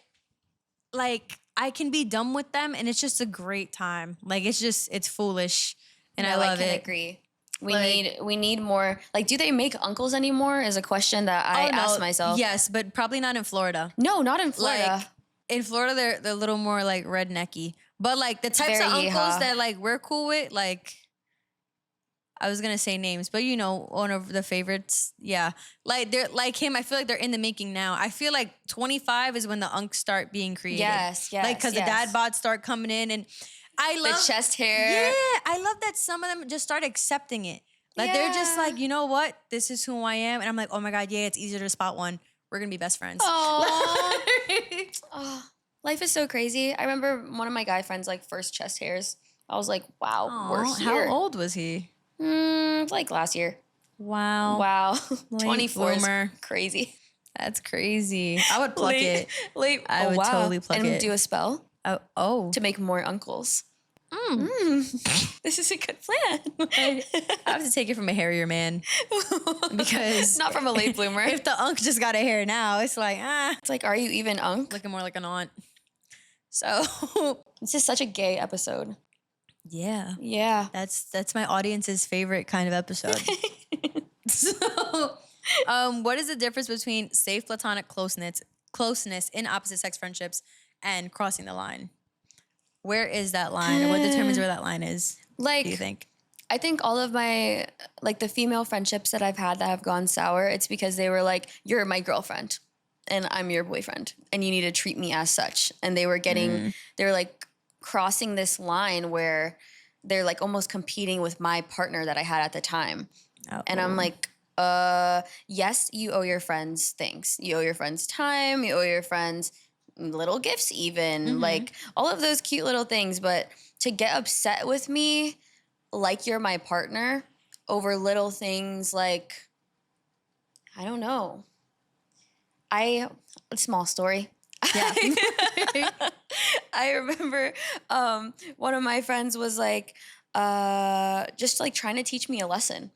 like I can be dumb with them, and it's just a great time. Like it's foolish, and No, I love I can it. agree. Like- We need more. Like, do they make uncles anymore? Is a question that I Oh, no. ask myself. Yes, but probably not in Florida. No, not in Florida. Like in Florida, they're a little more like rednecky. But like the types of very uncles yeehaw. that like we're cool with, like I was gonna say names, but you know, one of the favorites, yeah. Like they're like him. I feel like they're in the making now. I feel like 25 is when the unks start being created. Yes, yes, Like because the dad bods start coming in, and I the love chest hair. Yeah, I love that some of them just start accepting it. Like they're just Yeah. like, you know what? This is who I am, and I'm like, oh my god, yeah, it's easier to spot one. We're gonna be best friends. Oh, life is so crazy. I remember one of my guy friends like first chest hairs. I was like, wow, we're Aw, here. how old was he? Like last year. Wow. Wow, Late 24 is bloomer. crazy. That's crazy. I would pluck it. Late. I would totally pluck and it. do a spell Oh. to make more uncles. This is a good plan. I have to take it from a hairier man because not from a late bloomer. if the unk just got a hair now, it's like, It's like, are you even unk? looking more like an aunt. So This is such a gay episode. yeah. Yeah. That's my audience's favorite kind of episode. So, what is the difference between safe platonic closeness in opposite sex friendships and crossing the line? Where is that line, or what determines where that line is? Like, Do you think? I think all of my, like the female friendships that I've had that have gone sour, it's because they were like, you're my girlfriend and I'm your boyfriend and you need to treat me as such. And they were getting, they were like crossing this line where they're like almost competing with my partner that I had at the time. And I'm like, yes, you owe your friends things. You owe your friends time. You owe your friends little gifts even. Like all of those cute little things. But to get upset with me like you're my partner over little things like, I don't know. A small story. Yeah. I remember one of my friends was like, just like trying to teach me a lesson.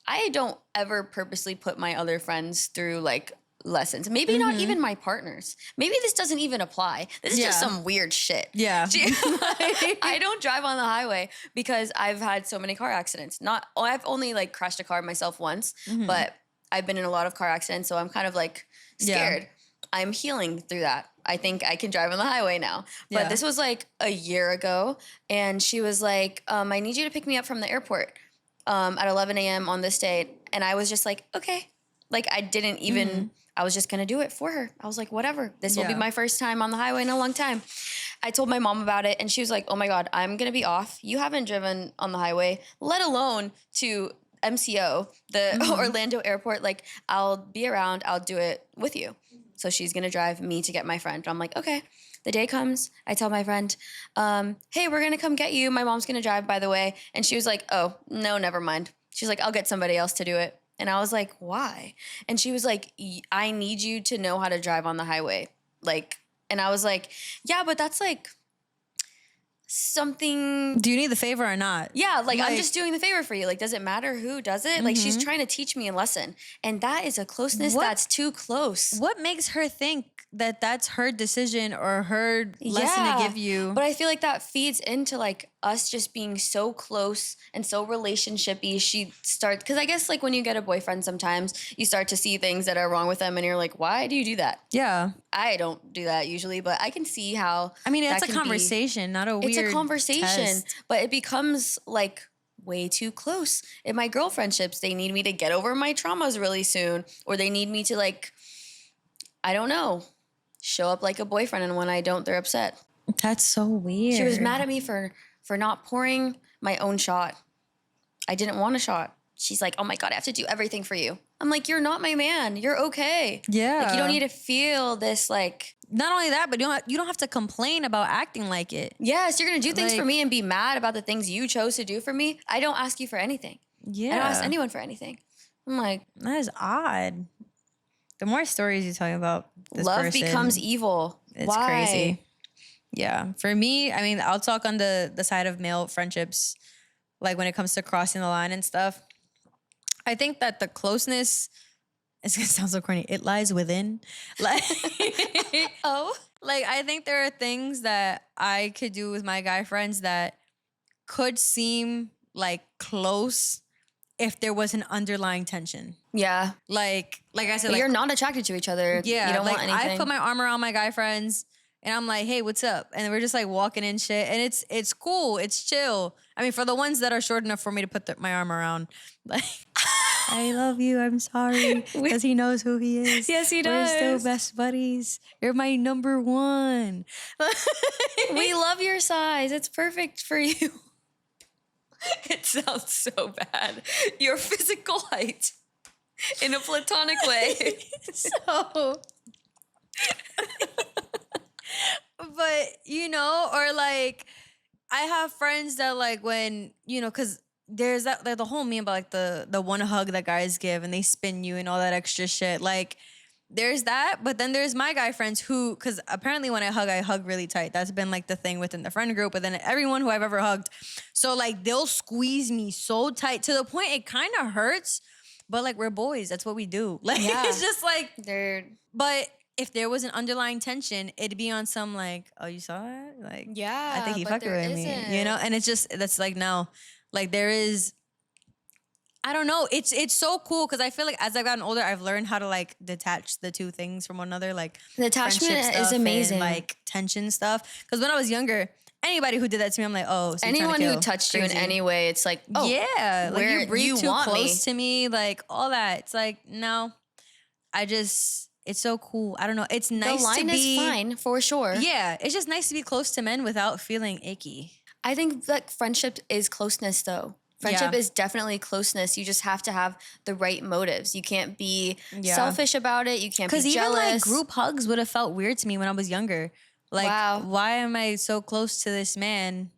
I don't ever purposely put my other friends through like lessons. Maybe not even my partners. Maybe this doesn't even apply. This is just some weird shit. Yeah. I don't drive on the highway because I've had so many car accidents. I've only like crashed a car myself once, but I've been in a lot of car accidents, so I'm kind of like scared. I'm healing through that. I think I can drive on the highway now. But this was like a year ago, and she was like, I need you to pick me up from the airport at 11 a.m. on this date. And I was just like, okay. Like I didn't even, I was just going to do it for her. I was like, whatever. This will be my first time on the highway in a long time. I told my mom about it, and she was like, oh my God, I'm going to be off. You haven't driven on the highway, let alone to MCO, the Orlando airport. Like, I'll be around. I'll do it with you. So she's going to drive me to get my friend. I'm like, okay. The day comes. I tell my friend, hey, we're going to come get you. My mom's going to drive, by the way. And she was like, oh, no, never mind. She's like, I'll get somebody else to do it. And I was like, why? And she was like, I need you to know how to drive on the highway. Like, and I was like, yeah, but that's like something. Do you need the favor or not? Yeah, like I'm just doing the favor for you. Like, does it matter who does it? Like, she's Mm-hmm. trying to teach me a lesson. And that is a closeness that's too close. What makes her think that that's her decision or her lesson to give you? But I feel like that feeds into like us just being so close and so relationshipy, she starts, because I guess like when you get a boyfriend, sometimes you start to see things that are wrong with them and you're like, why do you do that? Yeah. I don't do that usually, but I can see how. I mean, it's that a can be- conversation, not a weird It's a conversation, test. but it becomes like way too close. In my girl friendships, they need me to get over my traumas really soon, or they need me to like, I don't know, show up like a boyfriend, and when I don't, they're upset. That's so weird. She was mad at me for not pouring my own shot. I didn't want a shot. She's like, oh my God, I have to do everything for you. I'm like, you're not my man. You're okay. Yeah. Like, you don't need to feel this like. Not only that, but you don't have to complain about acting like it. Yes, you're going to do things Like- for me and be mad about the things you chose to do for me. I don't ask you for anything. Yeah. I don't ask anyone for anything. I'm like, That is odd. The more stories you tell me about this love person, becomes evil. it's Why? crazy. Yeah. For me, I mean, I'll talk on the side of male friendships, like when it comes to crossing the line and stuff. I think that the closeness, it's gonna sound so corny, it lies within. Like, Oh. like I think there are things that I could do with my guy friends that could seem like close if there was an underlying tension. Yeah. Like I said, But like, you're not attracted to each other. yeah, You don't like want anything. I put my arm around my guy friends and I'm like, hey, what's up? And we're just like walking in shit. And it's cool. It's chill. I mean, for the ones that are short enough for me to put my arm around, like, I love you. I'm sorry. Because he knows who he is. Yes, he We're still does. best buddies. You're my number one. We love your size. It's perfect for you. It sounds so bad. Your physical height in a platonic way. So, but you know, or like I have friends that like when, you know, because there's that like the whole meme about like the one hug that guys give and they spin you and all that extra shit. Like there's that, but then there's my guy friends who, because apparently when I hug really tight. That's been like the thing within the friend group, but then everyone who I've ever hugged. So like they'll squeeze me so tight to the point it kind of hurts, but like we're boys. That's what we do. Like Yeah. it's just like, They're but if there was an underlying tension, it'd be on some like, oh, you saw it? Like, yeah. I think he but fucking there with me, isn't. you know? And it's just, that's like, no, like there is, I don't know. It's so cool because I feel like as I've gotten older, I've learned how to like detach the two things from one another, like The attachment friendship is stuff amazing. and, like tension stuff. Because when I was younger, anybody who did that to me, I'm like, oh, so you're trying to Anyone who kill. touched you in Crazy. any way, it's like, oh, yeah, like where you breathe you too want close me. to me, like all that. It's like, no, it's so cool. I don't know. It's nice the line to be is fine for sure. Yeah, it's just nice to be close to men without feeling icky. I think that friendship is closeness, though. Friendship Yeah. is definitely closeness. You just have to have the right motives. You can't be Yeah. selfish about it. You can't be Because even jealous. like group hugs would have felt weird to me when I was younger. Like, Wow. why am I so close to this man?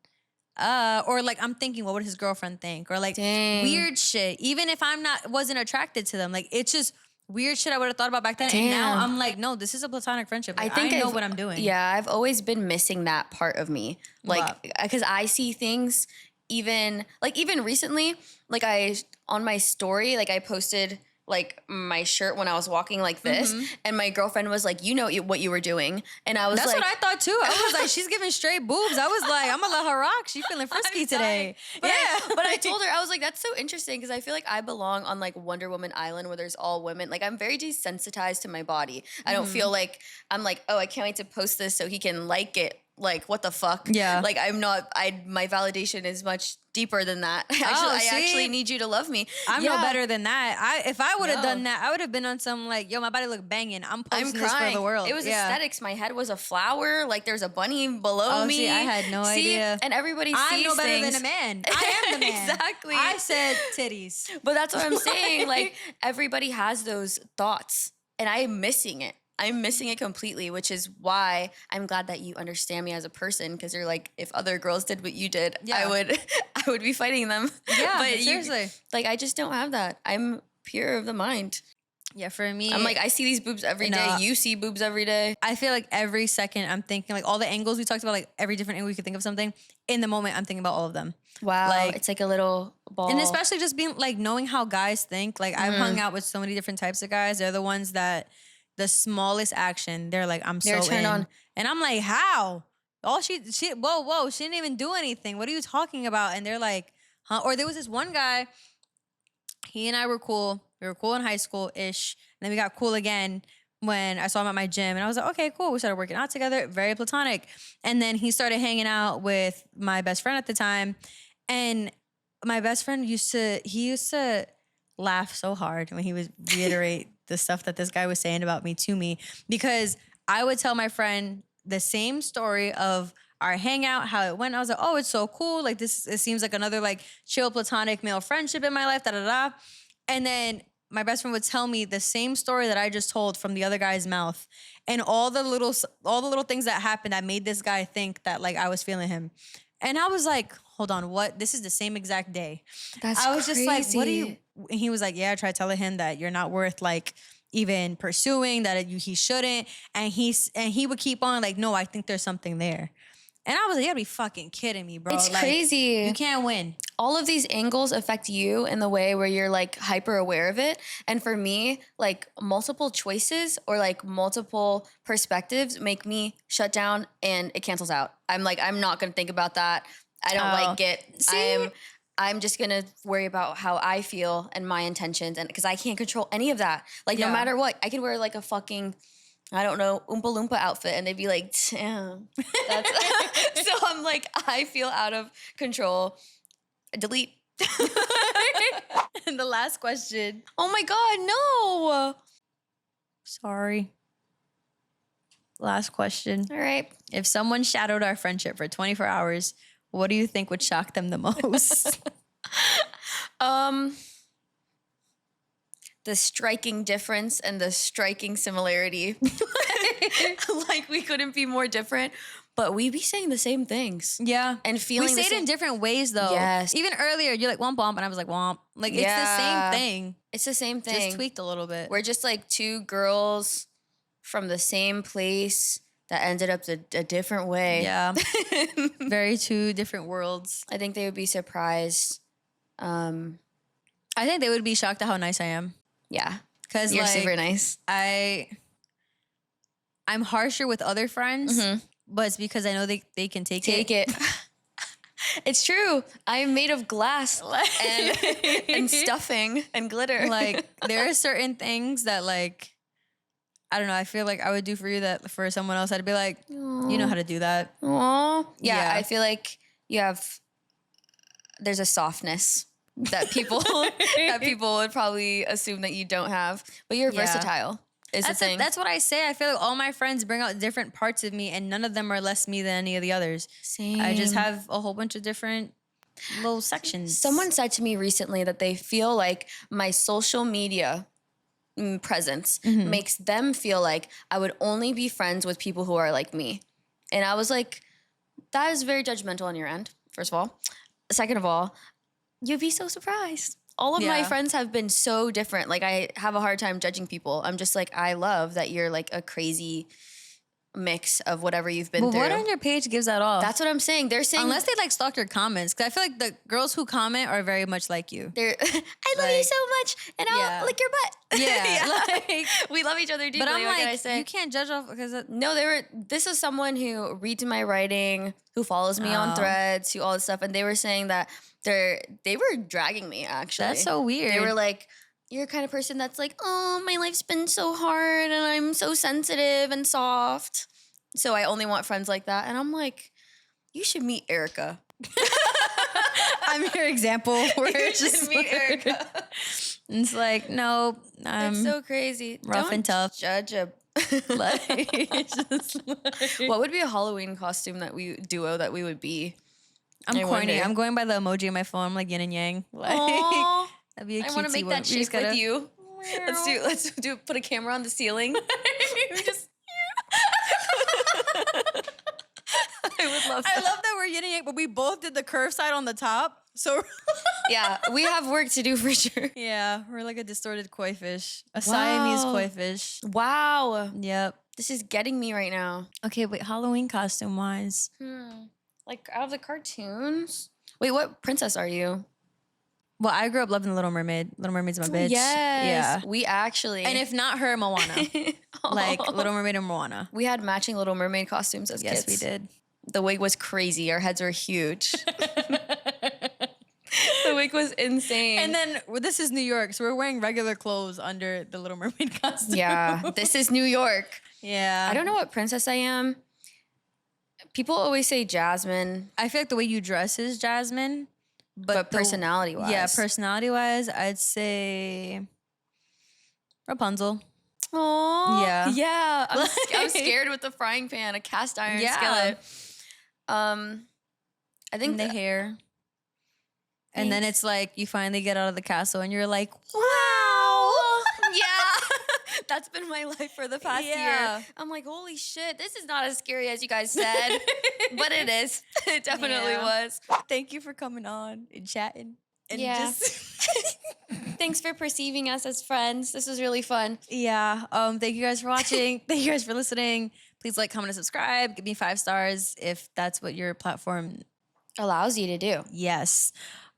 Or like I'm thinking, what would his girlfriend think? Or like Dang. weird shit. Even if wasn't attracted to them, like it's just weird shit I would have thought about back then. And now Damn. I'm like, no, this is a platonic friendship. Like, I think I know I've- what I'm doing. Yeah, I've always been missing that part of me. Like, What? because I see things even recently, like on my story, like I posted like my shirt when I was walking like this, and my girlfriend was like, you know what you were doing. And I was That's like, what I thought too. I was like, she's giving straight boobs. I was like, I'm gonna let her rock. She's feeling frisky today. But but I told her, I was like, that's so interesting because I feel like I belong on like Wonder Woman Island where there's all women. Like I'm very desensitized to my body. I don't feel like I'm like, oh, I can't wait to post this so he can like it. Like what the fuck? Yeah. Like I'm not. My validation is much deeper than that. I see? actually need you to love me. I'm Yeah. no better than that. If I would have No. done that, I would have been on some like, yo, my body look banging. I'm I'm posting this crying. for the world. It was Yeah. aesthetics. My head was a flower. Like there's a bunny below Oh, me. see, I had no idea. And everybody I'm sees no better things. than a man. I am the man. Exactly. I said titties. But that's what I'm saying. Like everybody has those thoughts, and I'm missing it. I'm missing it completely, which is why I'm glad that you understand me as a person. Because you're like, if other girls did what you did, Yeah. I would be fighting them. Yeah, but seriously. like I just don't have that. I'm pure of the mind. Yeah, for me, I'm like, I see these boobs every day. No. You see boobs every day. I feel like every second I'm thinking like all the angles we talked about, like every different angle you could think of something. In the moment, I'm thinking about all of them. Wow, Like- it's like a little ball. And especially just being like knowing how guys think. Like I've hung out with so many different types of guys. They're the ones that the smallest action, they're like, I'm They're so turned in. on. And I'm like, how? Whoa, she didn't even do anything. What are you talking about? And they're like, huh? Or there was this one guy, he and I were cool. We were cool in high school-ish. And then we got cool again when I saw him at my gym. And I was like, okay, cool. We started working out together. Very platonic. And then he started hanging out with my best friend at the time. And my best friend used to laugh so hard when he would reiterate the stuff that this guy was saying about me to me, because I would tell my friend the same story of our hangout, how it went. I was like, oh, it's so cool. Like this, it seems like another like chill platonic male friendship in my life, da da da. And then my best friend would tell me the same story that I just told from the other guy's mouth, and all the little things that happened that made this guy think that like I was feeling him. And I was like, hold on, what? This is the same exact day. I was crazy. just like, what are you? And he was like, yeah, I tried telling him that you're not worth like even pursuing, that he shouldn't. And he would keep on like, no, I think there's something there. And I was like, you gotta be fucking kidding me, bro. It's like, crazy. You can't win. All of these angles affect you in the way where you're like hyper aware of it. And for me, like multiple choices or like multiple perspectives make me shut down and it cancels out. I'm like, I'm not gonna think about that. I don't like it. See? I'm just gonna worry about how I feel and my intentions, and because I can't control any of that. Like no matter what, I could wear like a fucking, I don't know, Oompa Loompa outfit and they'd be like, damn. That's so I'm like, I feel out of control. Delete. And the last question. Oh my God, no. Sorry. Last question. All right. If someone shadowed our friendship for 24 hours, what do you think would shock them the most? The striking difference and the striking similarity. Like we couldn't be more different, but we be saying the same things. Yeah. And feeling we say it in different ways though. Yes. Even earlier, you're like womp womp, and I was like womp. Like it's the same thing. It's the same thing. Just tweaked a little bit. We're just like two girls from the same place that ended up a different way. Yeah. Very two different worlds. I think they would be surprised. I think they would be shocked at how nice I am. Yeah. Because you're like, super nice. I'm harsher with other friends, but it's because I know they can take it. It's true. I'm made of glass and stuffing and glitter. Like there are certain things that like, I don't know, I feel like I would do for you that for someone else I'd be like, you know how to do that. Aww. Yeah, I feel like there's a softness that people would probably assume that you don't have, but you're versatile. That's what I say. I feel like all my friends bring out different parts of me, and none of them are less me than any of the others. Same. I just have a whole bunch of different little sections. Someone said to me recently that they feel like my social media presence makes them feel like I would only be friends with people who are like me. And I was like, that is very judgmental on your end, first of all. Second of all, you'd be so surprised. All of my friends have been so different. Like I have a hard time judging people. I'm just like, I love that you're like a crazy mix of whatever you've been through. What on your page gives that off? That's what I'm saying. They're saying unless they like stalk your comments, because I feel like the girls who comment are very much like you. They're I love you so much, and I'll lick your butt. Yeah, like we love each other deeply. But I'm what like, can I say? You can't judge off because no, this is someone who reads my writing, who follows me on Threads, who all this stuff, and they were saying that they were dragging me actually. That's so weird. They were like, you're the kind of person that's like, oh, my life's been so hard, and I'm so sensitive and soft. So I only want friends like that. And I'm like, you should meet Erica. I'm your example. You should meet Erica. It's like, no. That's so crazy. Rough and tough. Judge a... What would be a Halloween costume that we would be? I'm corny. I'm going by the emoji on my phone. I'm like yin and yang. Like, that'd be a cutesy I want to make that shape with you. Let's do put a camera on the ceiling. Just I love that we're yin and yang, but we both did the curve side on the top. So yeah, we have work to do for sure. Yeah, we're like a distorted koi fish, a Siamese koi fish. Wow. Yep. This is getting me right now. Okay, wait. Halloween costume wise, like out of the cartoons. Wait, what princess are you? Well, I grew up loving Little Mermaid. Little Mermaid's my bitch. Yes. Yeah. We actually. And if not her, Moana. Like Little Mermaid and Moana. We had matching Little Mermaid costumes as kids. Yes, we did. The wig was crazy. Our heads were huge. The wig was insane. And then this is New York, so we're wearing regular clothes under the Little Mermaid costume. Yeah, this is New York. Yeah. I don't know what princess I am. People always say Jasmine. I feel like the way you dress is Jasmine. But personality-wise. Yeah, personality-wise, I'd say Rapunzel. Aww. Yeah. Yeah. I'm scared with the frying pan, a cast iron skillet. I think the hair. And then it's like you finally get out of the castle and you're like, wow. Yeah. That's been my life for the past year. I'm like, holy shit, this is not as scary as you guys said. But it is. It definitely was. Thank you for coming on and chatting. And Thanks for perceiving us as friends. This was really fun. Yeah. Thank you guys for watching. Thank you guys for listening. Please like, comment, and subscribe. Give me 5 stars if that's what your platform allows you to do. Yes.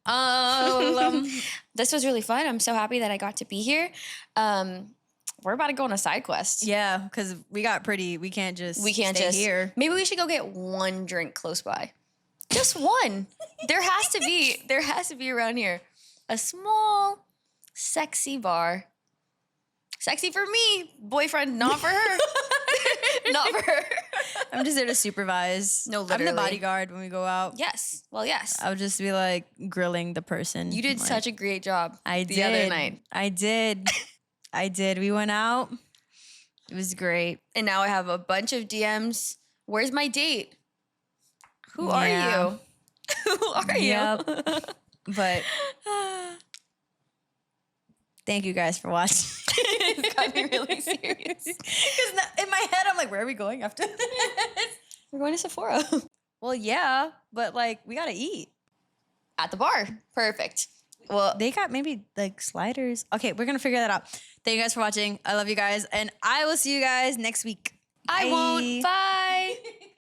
This was really fun. I'm so happy that I got to be here. We're about to go on a side quest. Yeah, because we can't just stay here. Maybe we should go get one drink close by. Just one. There has to be around here. A small, sexy bar. Sexy for me, boyfriend, not for her. Not for her. I'm just there to supervise. No, literally. I'm the bodyguard when we go out. Yes. Well, yes. I would just be like grilling the person. You did such a great job the other night. I did. I did. We went out. It was great. And now I have a bunch of DMs. Where's my date? Who are you? Who are you? But thank you guys for watching. It's got me really serious. Because in my head, I'm like, where are we going after this? We're going to Sephora. Well, yeah, but like, we got to eat. At the bar. Perfect. Well, they got maybe like sliders. Okay, we're going to figure that out. Thank you guys for watching. I love you guys. And I will see you guys next week. I won't. Bye.